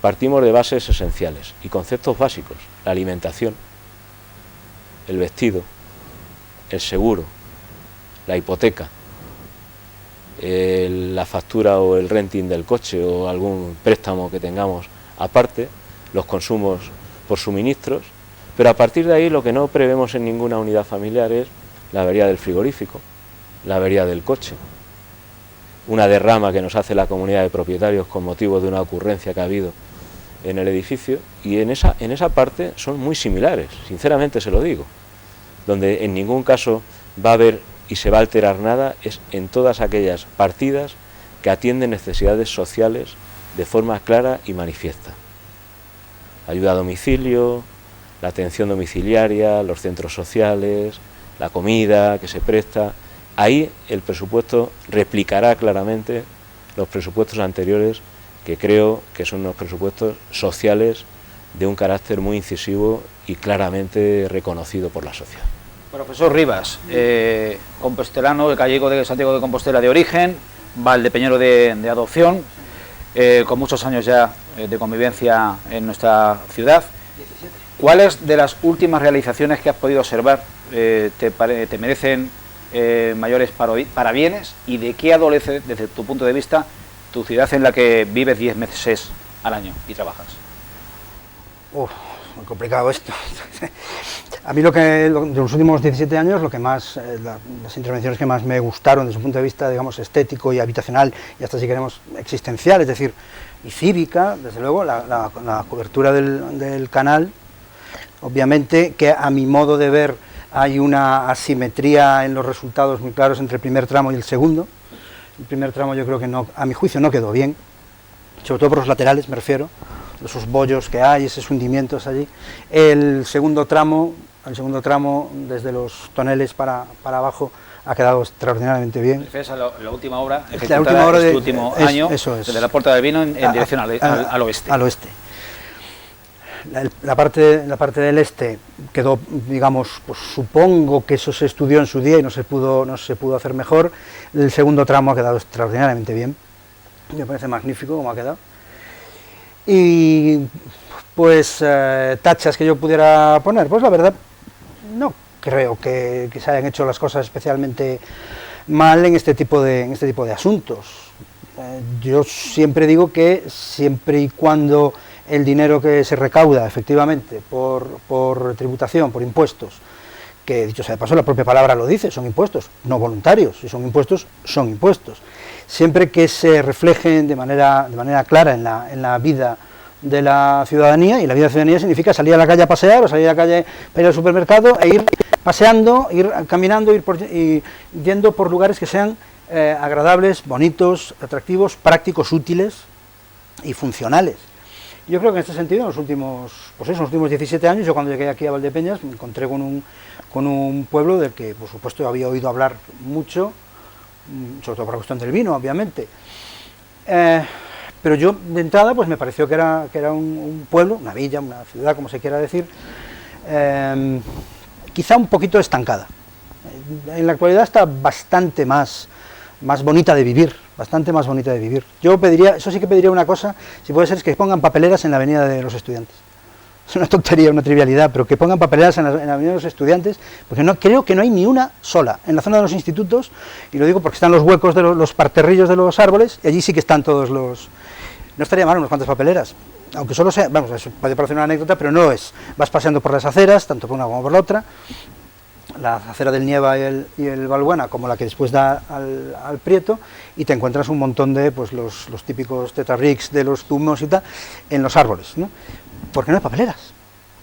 partimos de bases esenciales y conceptos básicos: la alimentación, el vestido, el seguro, la hipoteca, la factura o el renting del coche o algún préstamo que tengamos aparte, los consumos por suministros, pero a partir de ahí lo que no prevemos en ninguna unidad familiar es la avería del frigorífico, la avería del coche, una derrama que nos hace la comunidad de propietarios con motivo de una ocurrencia que ha habido en el edificio, y en esa parte son muy similares, sinceramente se lo digo. Donde en ningún caso va a haber y se va a alterar nada es en todas aquellas partidas que atienden necesidades sociales de forma clara y manifiesta. Ayuda a domicilio, la atención domiciliaria, los centros sociales, la comida que se presta. Ahí el presupuesto replicará claramente los presupuestos anteriores, que creo que son unos presupuestos sociales de un carácter muy incisivo y claramente reconocido por la sociedad. Profesor Rivas, compostelano, el gallego de Santiago de Compostela de origen, valdepeñero de adopción, con muchos años ya de convivencia en nuestra ciudad. ¿Cuáles de las últimas realizaciones que has podido observar te merecen mayores parabienes, y de qué adolece, desde tu punto de vista, tu ciudad en la que vives 10 meses al año y trabajas? Muy complicado esto. A mí de los últimos 17 años, lo que más, las intervenciones que más me gustaron desde un punto de vista, digamos, estético y habitacional, y hasta si queremos existencial, es decir, y cívica, desde luego, la cobertura del canal. Obviamente que a mi modo de ver hay una asimetría en los resultados muy claros entre el primer tramo y el segundo. El primer tramo yo creo que no, a mi juicio no quedó bien, sobre todo por los laterales me refiero, esos bollos que hay, esos hundimientos allí. El segundo tramo desde los toneles para abajo ha quedado extraordinariamente bien. ¿Refieres a la última obra ejecutada este último año, eso es, desde la Puerta del Vino en dirección al oeste? Al oeste. La parte del este quedó, digamos, pues supongo que eso se estudió en su día y no se pudo hacer mejor. El segundo tramo ha quedado extraordinariamente bien, me parece magnífico como ha quedado. Y pues tachas que yo pudiera poner, pues la verdad no creo que se hayan hecho las cosas especialmente mal en este tipo de asuntos. Yo siempre digo que siempre y cuando el dinero que se recauda efectivamente por tributación, por impuestos, que dicho sea de paso, la propia palabra lo dice, son impuestos, no voluntarios, si son impuestos, son impuestos. Siempre que se reflejen de manera clara en la vida de la ciudadanía, y la vida de la ciudadanía significa salir a la calle a pasear, o salir a la calle para ir al supermercado, e ir paseando, ir caminando, y yendo por lugares que sean agradables, bonitos, atractivos, prácticos, útiles y funcionales. Yo creo que en este sentido, en los últimos 17 años, yo cuando llegué aquí a Valdepeñas me encontré con un pueblo del que, por supuesto, había oído hablar mucho, sobre todo por la cuestión del vino, obviamente. Pero yo, de entrada, pues me pareció que era un pueblo, una villa, una ciudad, como se quiera decir, quizá un poquito estancada. En la actualidad está bastante más bonita de vivir, bastante más bonita de vivir. Yo pediría, eso sí que pediría una cosa, si puede ser, es que pongan papeleras en la avenida de los Estudiantes. Es una tontería, una trivialidad, pero que pongan papeleras en la avenida de los Estudiantes, porque creo que no hay ni una sola. En la zona de los institutos, y lo digo porque están los huecos de los parterrillos de los árboles, y allí sí que están todos los... No estaría mal unas cuantas papeleras, aunque solo sea, vamos, eso puede parecer una anécdota, pero no es. Vas paseando por las aceras, tanto por una como por la otra, la acera del Nieva y el Balbuena, como la que después da al Prieto, y te encuentras un montón de pues los típicos tetrarix de los zumos y tal, en los árboles, ¿no? Porque no hay papeleras,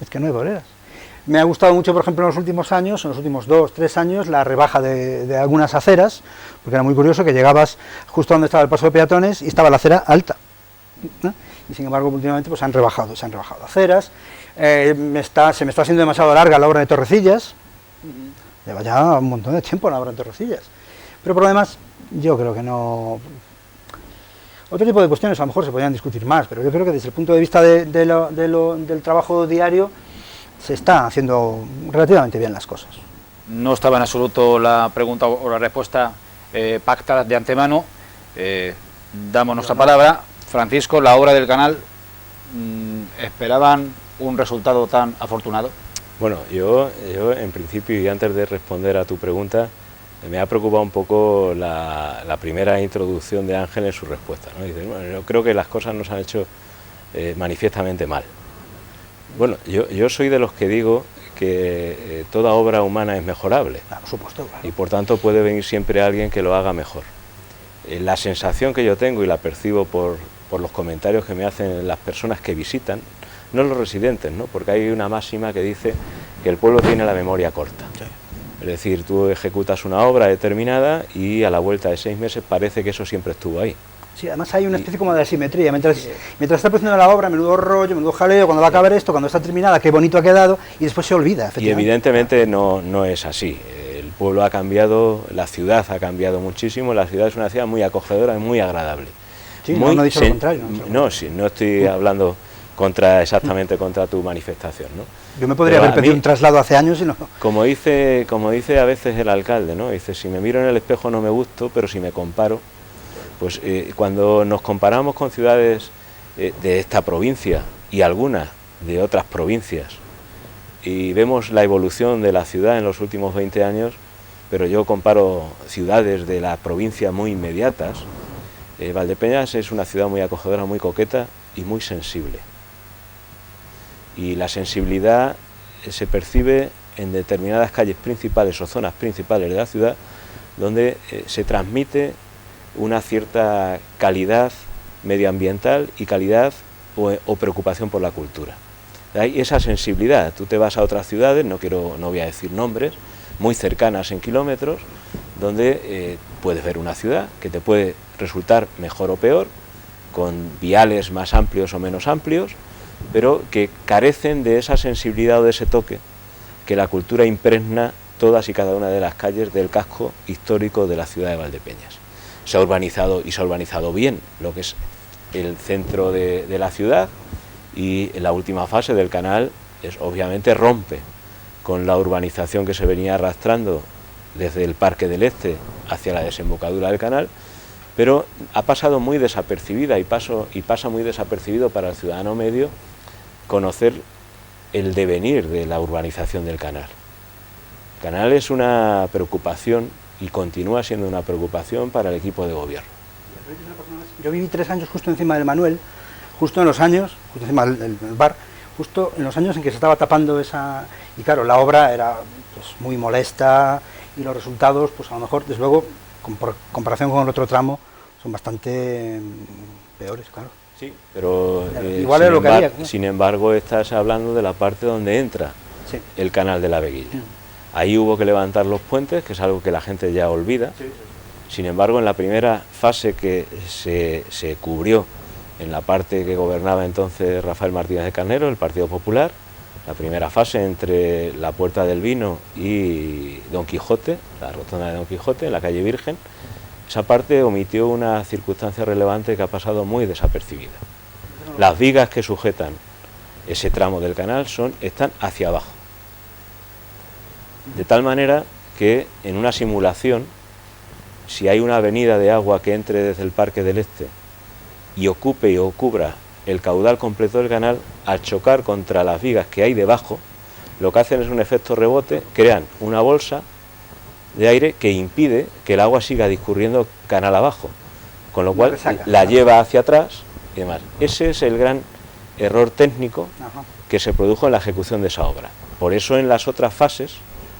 es que no hay papeleras. Me ha gustado mucho, por ejemplo, en los últimos años, en los últimos 2-3 años, la rebaja de algunas aceras, porque era muy curioso que llegabas justo donde estaba el paso de peatones y estaba la acera alta, ¿no? Y sin embargo últimamente pues se han rebajado aceras. Se me está haciendo demasiado larga la obra de Torrecillas, lleva ya un montón de tiempo la obra de Torrecillas, pero por lo demás yo creo que no. Otro tipo de cuestiones a lo mejor se podrían discutir más, pero yo creo que desde el punto de vista del trabajo diario se está haciendo relativamente bien las cosas. No estaba en absoluto la pregunta o la respuesta pactada de antemano. Damos nuestra palabra. Francisco, la obra del canal, ¿esperaban un resultado tan afortunado? Bueno, yo en principio, y antes de responder a tu pregunta, me ha preocupado un poco la primera introducción de Ángel en su respuesta, ¿no? Dice, bueno, yo creo que las cosas nos han hecho manifiestamente mal. Bueno, yo soy de los que digo que toda obra humana es mejorable. Claro, por supuesto, claro. Y por tanto puede venir siempre alguien que lo haga mejor. La sensación que yo tengo, y la percibo por los comentarios que me hacen las personas que visitan, no los residentes, ¿no? Porque hay una máxima que dice que el pueblo tiene la memoria corta. Sí. Es decir, tú ejecutas una obra determinada y a la vuelta de 6 meses parece que eso siempre estuvo ahí. Sí, además hay una especie como de asimetría. Mientras está produciendo la obra, menudo rollo, menudo jaleo, cuando va a acabar esto, cuando está terminada, qué bonito ha quedado, y después se olvida. Y evidentemente no es así. El pueblo ha cambiado, la ciudad ha cambiado muchísimo, la ciudad es una ciudad muy acogedora y muy agradable. Sí, no he dicho lo contrario. No estoy hablando exactamente contra tu manifestación, ¿no? Yo me podría haber pedido un traslado hace años y no. Como dice a veces el alcalde, ¿no? Dice, si me miro en el espejo no me gusto, pero si me comparo, pues cuando nos comparamos con ciudades de esta provincia y algunas de otras provincias y vemos la evolución de la ciudad en los últimos 20 años, pero yo comparo ciudades de la provincia muy inmediatas, Valdepeñas es una ciudad muy acogedora, muy coqueta y muy sensible. Y la sensibilidad se percibe en determinadas calles principales o zonas principales de la ciudad, donde se transmite una cierta calidad medioambiental y calidad o preocupación por la cultura. Hay esa sensibilidad. Tú te vas a otras ciudades, no voy a decir nombres, muy cercanas en kilómetros, donde puedes ver una ciudad que te puede resultar mejor o peor, con viales más amplios o menos amplios, pero que carecen de esa sensibilidad o de ese toque que la cultura impregna todas y cada una de las calles del casco histórico de la ciudad de Valdepeñas. Se ha urbanizado y se ha urbanizado bien lo que es el centro de la ciudad, y la última fase del canal obviamente rompe con la urbanización que se venía arrastrando desde el Parque del Este hacia la desembocadura del canal, pero ha pasado muy desapercibida y pasa muy desapercibido para el ciudadano medio conocer el devenir de la urbanización del canal. El canal es una preocupación y continúa siendo una preocupación para el equipo de gobierno. Yo viví 3 años justo encima del Manuel, justo encima del bar, justo en los años en que se estaba tapando esa... Y claro, la obra era pues, muy molesta y los resultados, pues a lo mejor, desde luego, comparación con el otro tramo, son bastante peores, claro. Sí, pero igual es lo que había, ¿no? Sin embargo, estás hablando de la parte donde entra el canal de la Veguilla. Ahí hubo que levantar los puentes, que es algo que la gente ya olvida. Sin embargo, en la primera fase que se cubrió en la parte que gobernaba entonces Rafael Martínez de Carnero, el Partido Popular, la primera fase entre la Puerta del Vino y Don Quijote, la rotonda de Don Quijote, en la calle Virgen, esa parte omitió una circunstancia relevante que ha pasado muy desapercibida. Las vigas que sujetan ese tramo del canal están hacia abajo. De tal manera que en una simulación, si hay una avenida de agua que entre desde el Parque del Este y ocupe o cubra el caudal completo del canal, al chocar contra las vigas que hay debajo, lo que hacen es un efecto rebote, crean una bolsa de aire que impide que el agua siga discurriendo canal abajo, con lo cual la lleva hacia atrás y demás. Ese es el gran error técnico que se produjo en la ejecución de esa obra. Por eso en las otras fases,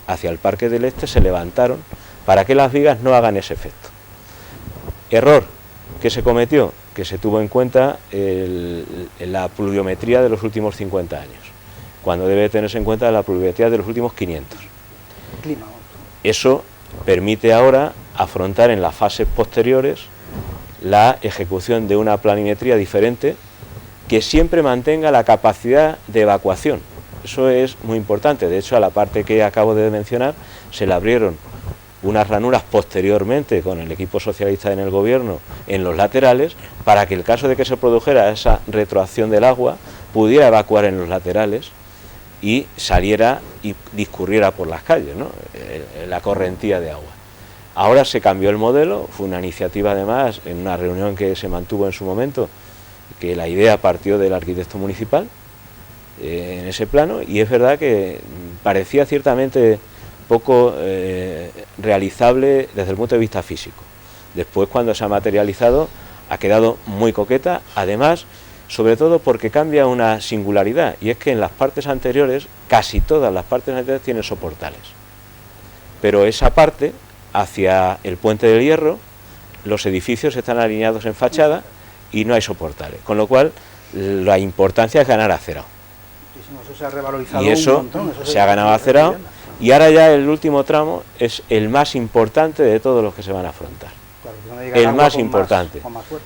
hacia el Parque del Este, se levantaron para que las vigas no hagan ese efecto. Error que se cometió, que se tuvo en cuenta la pluviometría de los últimos 50 años, cuando debe tenerse en cuenta la pluviometría de los últimos 500. Clima. Eso permite ahora afrontar en las fases posteriores la ejecución de una planimetría diferente que siempre mantenga la capacidad de evacuación. Eso es muy importante. De hecho, a la parte que acabo de mencionar se le abrieron unas ranuras posteriormente con el equipo socialista en el gobierno en los laterales para que en el caso de que se produjera esa retroacción del agua pudiera evacuar en los laterales y saliera y discurriera por las calles, ¿no? La correntía de agua. Ahora se cambió el modelo, fue una iniciativa además en una reunión que se mantuvo en su momento, que la idea partió del arquitecto municipal en ese plano, y es verdad que parecía ciertamente poco realizable desde el punto de vista físico. Después, cuando se ha materializado, ha quedado muy coqueta, además, sobre todo porque cambia una singularidad, y es que en las partes anteriores, casi todas las partes anteriores tienen soportales, pero esa parte, hacia el Puente del Hierro, los edificios están alineados en fachada y no hay soportales, con lo cual la importancia es ganar acerado. Eso se ha revalorizado y eso un montón, se ha ganado acerado, y ahora ya el último tramo es el más importante de todos los que se van a afrontar. Claro, el más importante.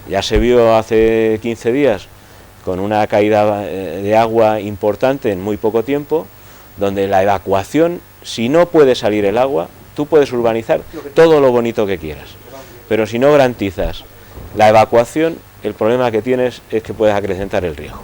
Ya se vio hace 15 días con una caída de agua importante en muy poco tiempo, donde la evacuación, si no puede salir el agua, tú puedes urbanizar todo lo bonito que quieras, pero si no garantizas la evacuación, el problema que tienes es que puedes acrecentar el riesgo.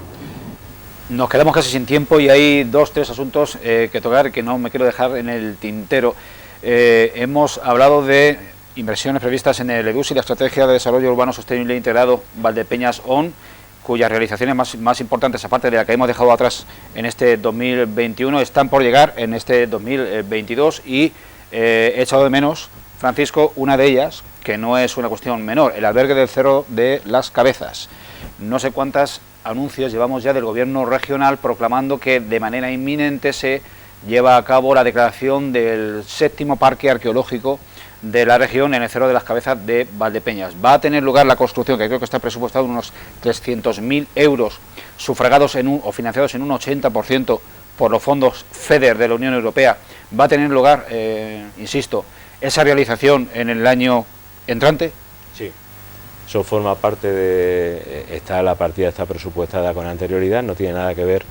Nos quedamos casi sin tiempo y hay 2 o 3 asuntos que tocar que no me quiero dejar en el tintero. Hemos hablado de inversiones previstas en el EDUS y la Estrategia de Desarrollo Urbano Sostenible Integrado Valdepeñas-ON, cuyas realizaciones más importantes, aparte de la que hemos dejado atrás en este 2021, están por llegar en este 2022, y he echado de menos, Francisco, una de ellas, que no es una cuestión menor, el albergue del Cerro de las Cabezas. No sé cuántas anuncios llevamos ya del gobierno regional proclamando que de manera inminente se lleva a cabo la declaración del 7º parque arqueológico de la región en el Cerro de las Cabezas de Valdepeñas. Va a tener lugar la construcción, que creo que está presupuestado en unos 300.000 euros, sufragados o financiados en un 80% por los fondos FEDER de la Unión Europea. Va a tener lugar, insisto, esa realización en el año entrante. Sí. Eso forma parte de... la partida está presupuestada con anterioridad, no tiene nada que ver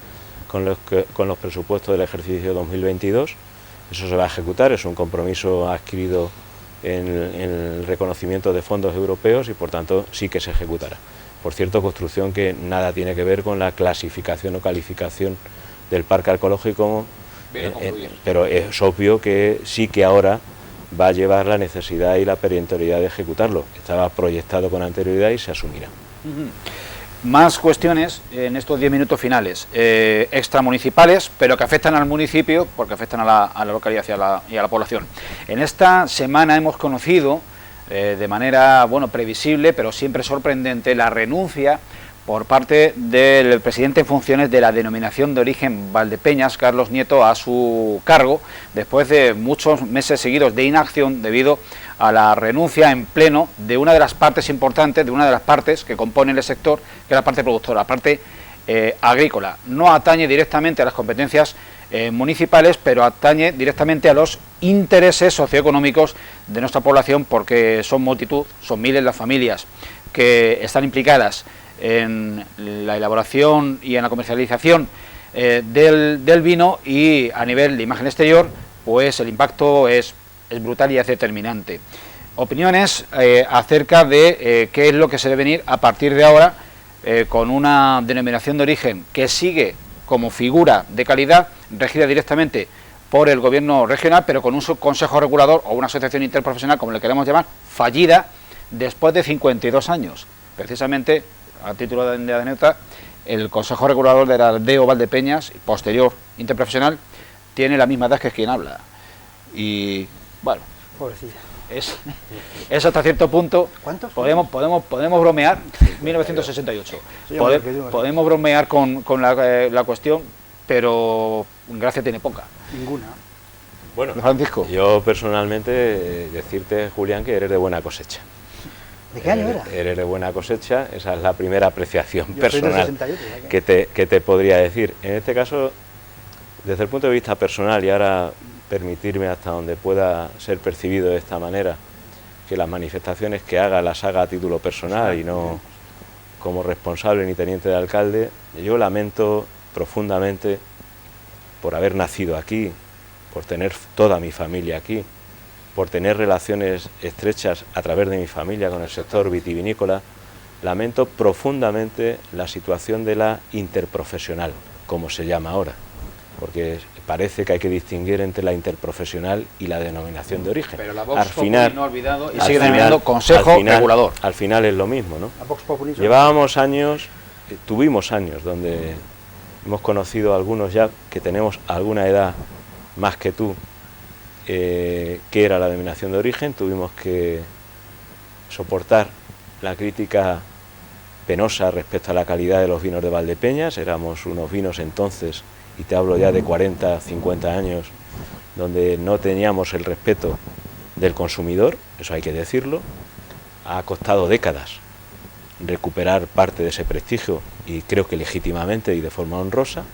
con los presupuestos del ejercicio 2022. Eso se va a ejecutar, es un compromiso adquirido en el reconocimiento de fondos europeos y por tanto sí que se ejecutará. Por cierto, construcción que nada tiene que ver con la clasificación o calificación del parque arqueológico, pero es obvio que sí que ahora va a llevar la necesidad y la perentoriedad de ejecutarlo. Estaba proyectado con anterioridad y se asumirá. Más cuestiones en estos 10 minutos finales, extramunicipales, pero que afectan al municipio, porque afectan a la localidad y a la población. En esta semana hemos conocido, de manera previsible, pero siempre sorprendente, la renuncia por parte del presidente en funciones de la denominación de origen Valdepeñas, Carlos Nieto, a su cargo, después de muchos meses seguidos de inacción debido a la renuncia en pleno de una de las partes importantes, de una de las partes que componen el sector, que es la parte productora, la parte agrícola. No atañe directamente a las competencias municipales, pero atañe directamente a los intereses socioeconómicos de nuestra población, porque son multitud, son miles las familias que están implicadas en la elaboración y en la comercialización del vino, y a nivel de imagen exterior pues el impacto es brutal y es determinante. Opiniones acerca de qué es lo que se debe venir a partir de ahora con una denominación de origen que sigue como figura de calidad regida directamente por el gobierno regional, pero con un subconsejo regulador o una asociación interprofesional, como le queremos llamar, fallida después de 52 años. Precisamente, a título de anécdota, el Consejo Regulador de la Aldeo Valdepeñas, posterior interprofesional, tiene la misma edad que quien habla. Y, bueno, pobrecilla. Es hasta cierto punto. ¿Cuántos? Podemos bromear, 1968. Podemos bromear con la cuestión, pero gracia tiene poca. Ninguna. Bueno, Francisco. Yo personalmente, decirte, Julián, que eres de buena cosecha. ¿De qué año era? Eres de buena cosecha, esa es la primera apreciación Yo personal soy del 68, que te podría decir. En este caso, desde el punto de vista personal, y ahora permitirme hasta donde pueda ser percibido de esta manera, que las manifestaciones que haga las haga a título personal y no como responsable ni teniente de alcalde. Yo lamento profundamente por haber nacido aquí, por tener toda mi familia aquí, por tener relaciones estrechas a través de mi familia con el sector vitivinícola. Lamento profundamente la situación de la interprofesional, como se llama ahora, porque parece que hay que distinguir entre la interprofesional y la denominación de origen. Pero la Vox Populi no ha olvidado y sigue denominando Consejo al final, Regulador. Al final es lo mismo, ¿no? La Vox Populi. Llevábamos años, tuvimos años donde hemos conocido a algunos ya que tenemos alguna edad más que tú, que era la denominación de origen. Tuvimos que soportar la crítica penosa respecto a la calidad de los vinos de Valdepeñas. Éramos unos vinos entonces, y te hablo ya de 40, 50 años, donde no teníamos el respeto del consumidor, eso hay que decirlo. Ha costado décadas recuperar parte de ese prestigio, y creo que legítimamente y de forma honrosa,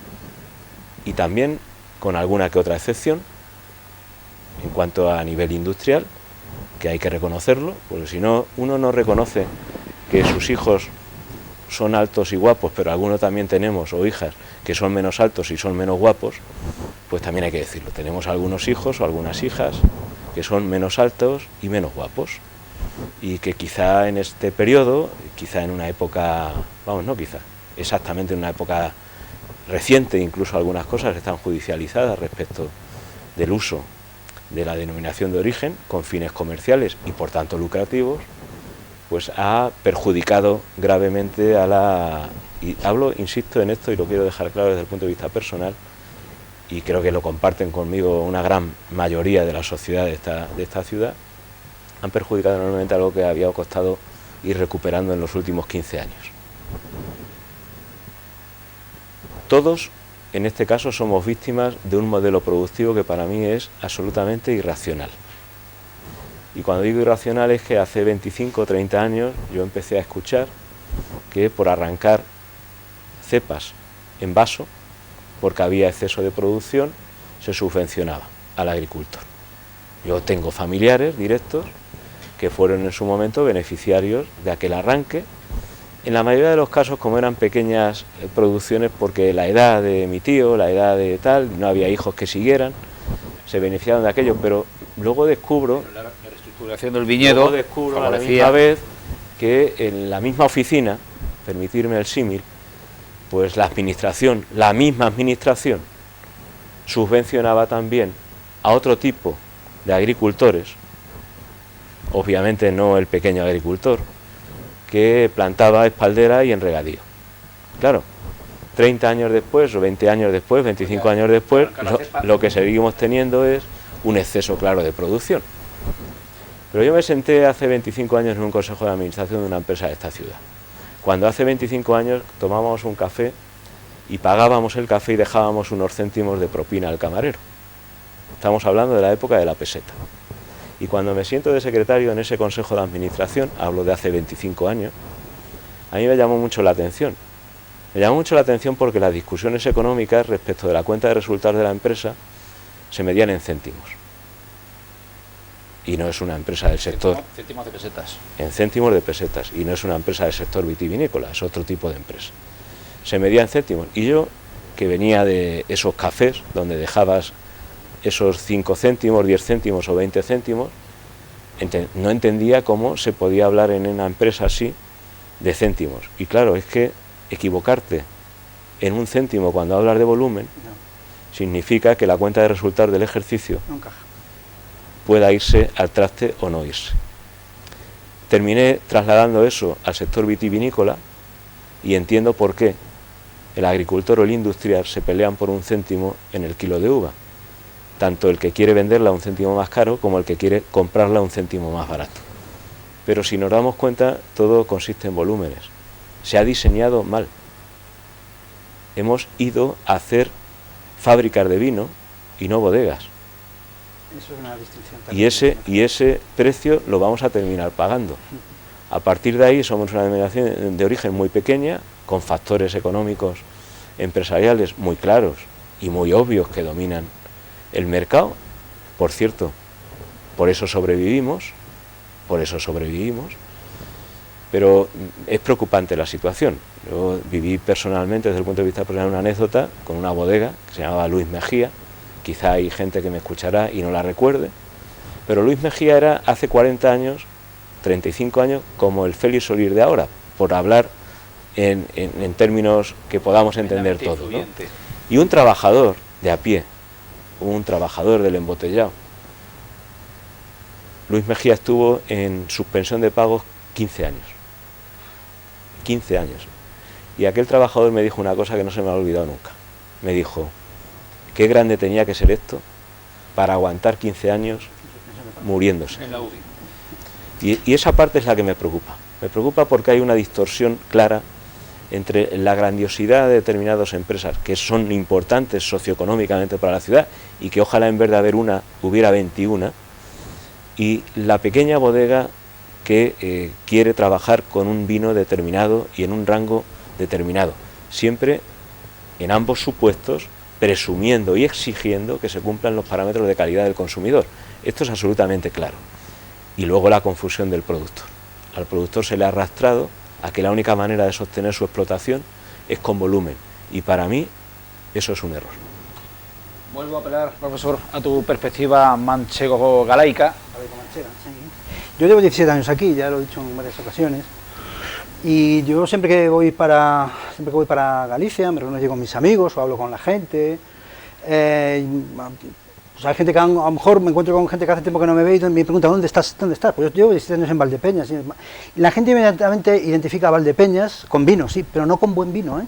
y también con alguna que otra excepción en cuanto a nivel industrial, que hay que reconocerlo, porque si no, uno no reconoce que sus hijos son altos y guapos, pero algunos también tenemos, o hijas, que son menos altos y son menos guapos, pues también hay que decirlo. Tenemos algunos hijos o algunas hijas que son menos altos y menos guapos, y que quizá en este periodo, quizá en una época, vamos, no quizá, exactamente en una época reciente, incluso algunas cosas están judicializadas respecto del uso de la denominación de origen con fines comerciales y por tanto lucrativos, pues ha perjudicado gravemente a la... Y hablo, insisto en esto y lo quiero dejar claro desde el punto de vista personal, y creo que lo comparten conmigo una gran mayoría de la sociedad de esta ciudad, han perjudicado enormemente algo que había costado ir recuperando en los últimos 15 años. Todos, en este caso, somos víctimas de un modelo productivo que para mí es absolutamente irracional. Y cuando digo irracional es que hace 25 o 30 años yo empecé a escuchar que por arrancar cepas en vaso, porque había exceso de producción, se subvencionaba al agricultor. Yo tengo familiares directos que fueron en su momento beneficiarios de aquel arranque. En la mayoría de los casos, como eran pequeñas producciones, porque la edad de mi tío, la edad de tal, no había hijos que siguieran, se beneficiaron de aquello, pero luego descubro... La reestructuración del viñedo a la misma vez que en la misma oficina, permitirme el símil, pues la misma administración, subvencionaba también a otro tipo de agricultores, obviamente no el pequeño agricultor, que plantaba espaldera y en regadío. Claro, 30 años después, o 20 años después, 25 años después, lo que seguimos teniendo es un exceso claro de producción. Pero yo me senté hace 25 años en un consejo de administración de una empresa de esta ciudad, cuando hace 25 años tomábamos un café y pagábamos el café y dejábamos unos céntimos de propina al camarero. Estamos hablando de la época de la peseta. Y cuando me siento de secretario en ese consejo de administración, hablo de hace 25 años, a mí me llamó mucho la atención. Me llamó mucho la atención porque las discusiones económicas respecto de la cuenta de resultados de la empresa se medían en céntimos. Y no es una empresa del sector... Céntimos de pesetas. En céntimos de pesetas. Y no es una empresa del sector vitivinícola, es otro tipo de empresa. Se medía en céntimos. Y yo, que venía de esos cafés donde dejabas esos 5 céntimos, 10 céntimos o 20 céntimos, no entendía cómo se podía hablar en una empresa así de céntimos. Y claro, es que equivocarte en un céntimo cuando hablas de volumen significa que la cuenta de resultados del ejercicio pueda irse al traste o no irse. Terminé trasladando eso al sector vitivinícola y entiendo por qué el agricultor o el industrial se pelean por un céntimo en el kilo de uva. Tanto el que quiere venderla a un céntimo más caro como el que quiere comprarla a un céntimo más barato. Pero si nos damos cuenta, todo consiste en volúmenes. Se ha diseñado mal. Hemos ido a hacer fábricas de vino y no bodegas. Eso es una distinción. Y ese precio lo vamos a terminar pagando. A partir de ahí somos una denominación de origen muy pequeña, con factores económicos empresariales muy claros y muy obvios que dominan el mercado. Por cierto, por eso sobrevivimos, pero es preocupante la situación. Yo viví personalmente, desde el punto de vista personal, una anécdota con una bodega que se llamaba Luis Mejía. Quizá hay gente que me escuchará y no la recuerde, pero Luis Mejía era hace 40 años, 35 años, como el Félix Solir de ahora, por hablar en términos que podamos entender todos, ¿no? Y un trabajador de a pie, un trabajador del embotellado. Luis Mejía estuvo en suspensión de pagos 15 años. 15 años. Y aquel trabajador me dijo una cosa que no se me ha olvidado nunca. Me dijo, qué grande tenía que ser esto para aguantar 15 años muriéndose. Y esa parte es la que me preocupa. Me preocupa porque hay una distorsión clara entre la grandiosidad de determinadas empresas que son importantes socioeconómicamente para la ciudad y que ojalá en vez de haber una, hubiera 21, y la pequeña bodega que quiere trabajar con un vino determinado y en un rango determinado, siempre en ambos supuestos presumiendo y exigiendo que se cumplan los parámetros de calidad del consumidor. Esto es absolutamente claro. Y luego la confusión del productor. Al productor se le ha arrastrado a que la única manera de sostener su explotación es con volumen. Y para mí eso es un error. Vuelvo a apelar, profesor, a tu perspectiva manchego-galaica. Yo llevo 17 años aquí, ya lo he dicho en varias ocasiones, y yo siempre que voy para Galicia, me reúno con mis amigos o hablo con la gente. Pues hay gente que a lo mejor me encuentro con gente que hace tiempo que no me ve y me pregunta ¿dónde estás? Pues yo llevo 17 años en Valdepeñas. Y la gente inmediatamente identifica a Valdepeñas con vino, sí, pero no con buen vino, ¿eh?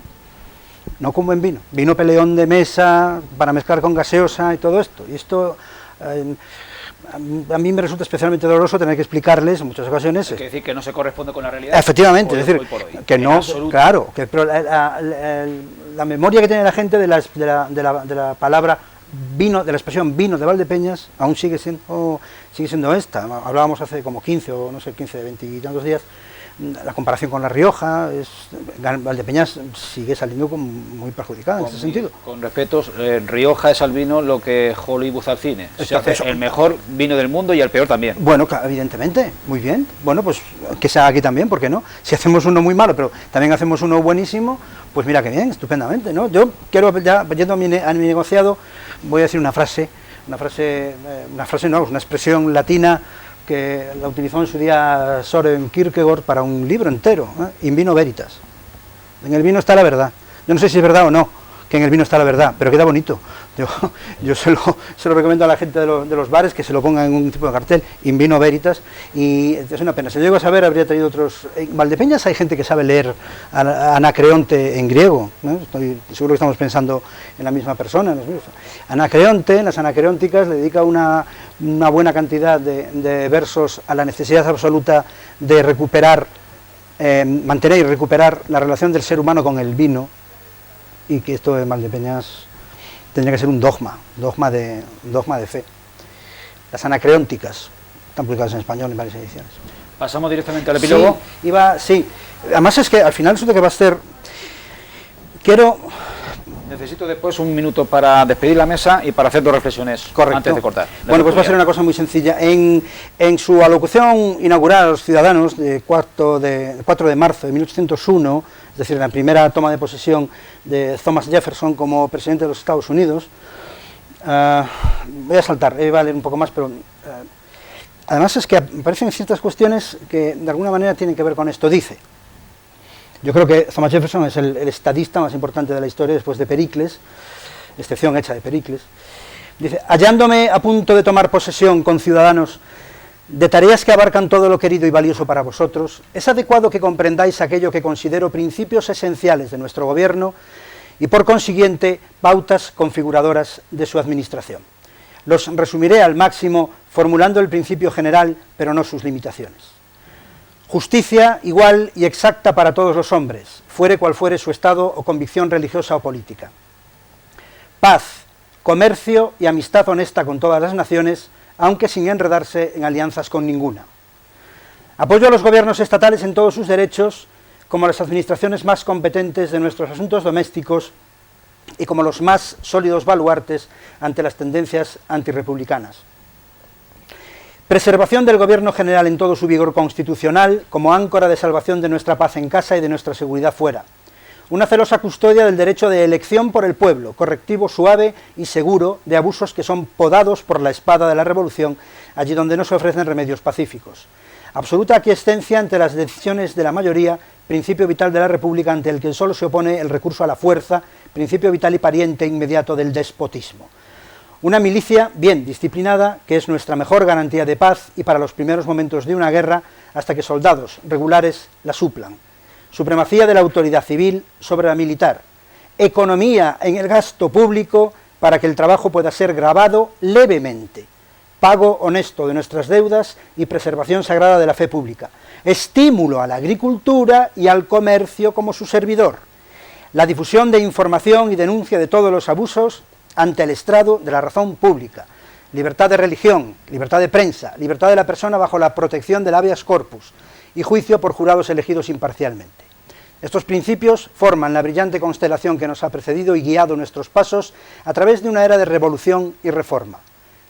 No con buen vino. Vino peleón de mesa para mezclar con gaseosa y todo esto. Y esto a mí me resulta especialmente doloroso tener que explicarles en muchas ocasiones. Hay que decir que no se corresponde con la realidad. Efectivamente, es decir, que no, claro, que pero la memoria que tiene la gente de la palabra vino, de la expresión vino de Valdepeñas, aún sigue siendo esta. Hablábamos hace como 15 o no sé, 20 y tantos días. La comparación con La Rioja, Valdepeñas sigue saliendo muy perjudicada en ese sentido. Con respeto, Rioja es al vino lo que Hollywood al cine. Se hace el mejor vino del mundo y el peor también. Bueno, evidentemente, muy bien. Bueno, pues que sea aquí también, ¿por qué no? Si hacemos uno muy malo, pero también hacemos uno buenísimo, pues mira que bien, estupendamente, ¿no? Yo quiero, ya yendo a mi negociado, voy a decir una expresión latina que la utilizó en su día Søren Kierkegaard para un libro entero, In vino veritas. En el vino está la verdad. Yo no sé si es verdad o no, que en el vino está la verdad, pero queda bonito. Yo se lo recomiendo a la gente de los bares que se lo pongan en un tipo de cartel, In vino veritas, y es una pena. Si yo llego a saber, habría traído otros. En Valdepeñas hay gente que sabe leer Anacreonte en griego, ¿no? Estoy seguro que estamos pensando en la misma persona. Anacreonte, en las Anacreónticas, le dedica una buena cantidad de versos a la necesidad absoluta de recuperar mantener y recuperar la relación del ser humano con el vino, y que esto en Valdepeñas tendría que ser un dogma de fe. Las anacreónticas están publicadas en español en varias ediciones. Pasamos directamente al epílogo. Sí, además es que al final resulta que va a ser... Necesito después un minuto para despedir la mesa y para hacer 2 reflexiones. Correcto. Antes de cortar. Bueno, pues va a ser una cosa muy sencilla. En su alocución inaugural a los ciudadanos de 4 de marzo de 1801, es decir, la primera toma de posesión de Thomas Jefferson como presidente de los Estados Unidos, voy a saltar, voy a leer un poco más, pero además es que aparecen ciertas cuestiones que de alguna manera tienen que ver con esto. Dice: yo creo que Thomas Jefferson es el estadista más importante de la historia después de Pericles, excepción hecha de Pericles. Dice: hallándome a punto de tomar posesión, conciudadanos, de tareas que abarcan todo lo querido y valioso para vosotros, es adecuado que comprendáis aquello que considero principios esenciales de nuestro gobierno y, por consiguiente, pautas configuradoras de su administración. Los resumiré al máximo formulando el principio general, pero no sus limitaciones. Justicia igual y exacta para todos los hombres, fuere cual fuere su estado o convicción religiosa o política. Paz, comercio y amistad honesta con todas las naciones, aunque sin enredarse en alianzas con ninguna. Apoyo a los gobiernos estatales en todos sus derechos, como las administraciones más competentes de nuestros asuntos domésticos y como los más sólidos baluartes ante las tendencias antirrepublicanas. Preservación del gobierno general en todo su vigor constitucional como áncora de salvación de nuestra paz en casa y de nuestra seguridad fuera. Una celosa custodia del derecho de elección por el pueblo, correctivo suave y seguro de abusos que son podados por la espada de la revolución allí donde no se ofrecen remedios pacíficos. Absoluta aquiescencia ante las decisiones de la mayoría, principio vital de la República ante el que solo se opone el recurso a la fuerza, principio vital y pariente inmediato del despotismo. Una milicia bien disciplinada, que es nuestra mejor garantía de paz y para los primeros momentos de una guerra, hasta que soldados regulares la suplan. Supremacía de la autoridad civil sobre la militar. Economía en el gasto público para que el trabajo pueda ser gravado levemente. Pago honesto de nuestras deudas y preservación sagrada de la fe pública. Estímulo a la agricultura y al comercio como su servidor. La difusión de información y denuncia de todos los abusos ante el estrado de la razón pública, libertad de religión, libertad de prensa, libertad de la persona bajo la protección del habeas corpus y juicio por jurados elegidos imparcialmente. Estos principios forman la brillante constelación que nos ha precedido y guiado nuestros pasos a través de una era de revolución y reforma.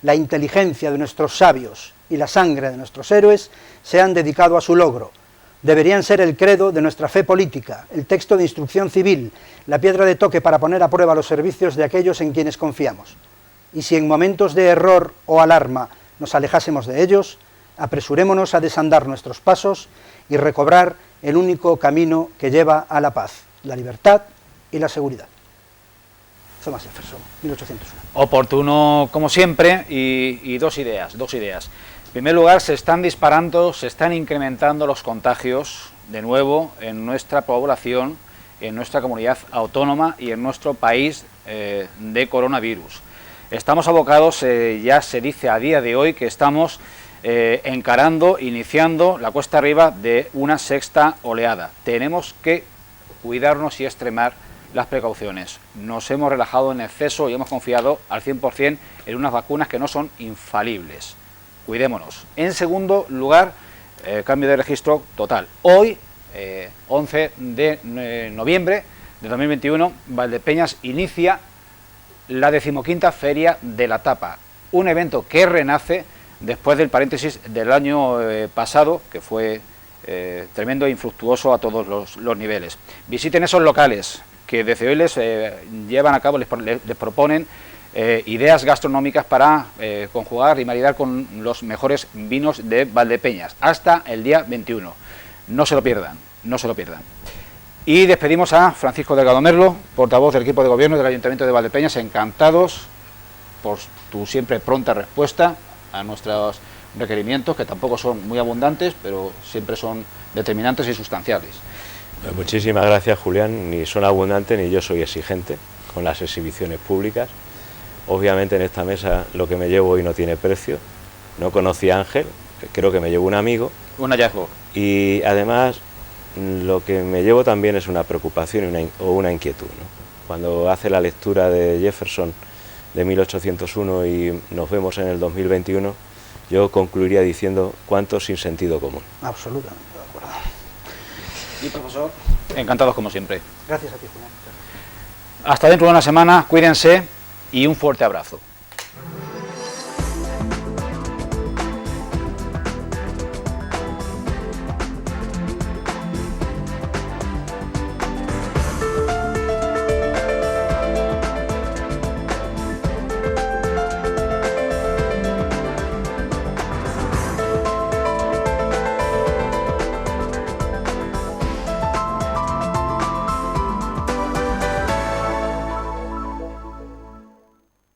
La inteligencia de nuestros sabios y la sangre de nuestros héroes se han dedicado a su logro. Deberían ser el credo de nuestra fe política, el texto de instrucción civil, la piedra de toque para poner a prueba los servicios de aquellos en quienes confiamos. Y si en momentos de error o alarma nos alejásemos de ellos, apresurémonos a desandar nuestros pasos y recobrar el único camino que lleva a la paz, la libertad y la seguridad. Thomas Jefferson, 1801. Oportuno, como siempre, y dos ideas. En primer lugar, se están disparando, se están incrementando los contagios, de nuevo, en nuestra población, en nuestra comunidad autónoma y en nuestro país de coronavirus. Estamos abocados, ya se dice a día de hoy, que estamos iniciando la cuesta arriba de una sexta oleada. Tenemos que cuidarnos y extremar las precauciones. Nos hemos relajado en exceso y hemos confiado al 100% en unas vacunas que no son infalibles. Cuidémonos. En segundo lugar, cambio de registro total. Hoy, 11 de noviembre de 2021, Valdepeñas inicia la 15ª Feria de la Tapa, un evento que renace después del paréntesis del año pasado, que fue tremendo e infructuoso a todos los niveles. Visiten esos locales que desde hoy les llevan a cabo, les proponen ideas gastronómicas para conjugar y maridar con los mejores vinos de Valdepeñas, hasta el día 21. No se lo pierdan, no se lo pierdan. Y despedimos a Francisco Delgado Merlo, portavoz del equipo de gobierno del Ayuntamiento de Valdepeñas, encantados por tu siempre pronta respuesta a nuestros requerimientos, que tampoco son muy abundantes, pero siempre son determinantes y sustanciales. Pues muchísimas gracias, Julián. Ni son abundantes ni yo soy exigente con las exhibiciones públicas. Obviamente en esta mesa lo que me llevo hoy no tiene precio. No conocí a Ángel, creo que me llevo un amigo. Un hallazgo. Y además lo que me llevo también es una preocupación o una inquietud, ¿no? Cuando hace la lectura de Jefferson de 1801 y nos vemos en el 2021, yo concluiría diciendo cuánto sin sentido común. Absolutamente de acuerdo. Y profesor, encantados como siempre. Gracias a ti, Julián. Hasta dentro de una semana, cuídense y un fuerte abrazo.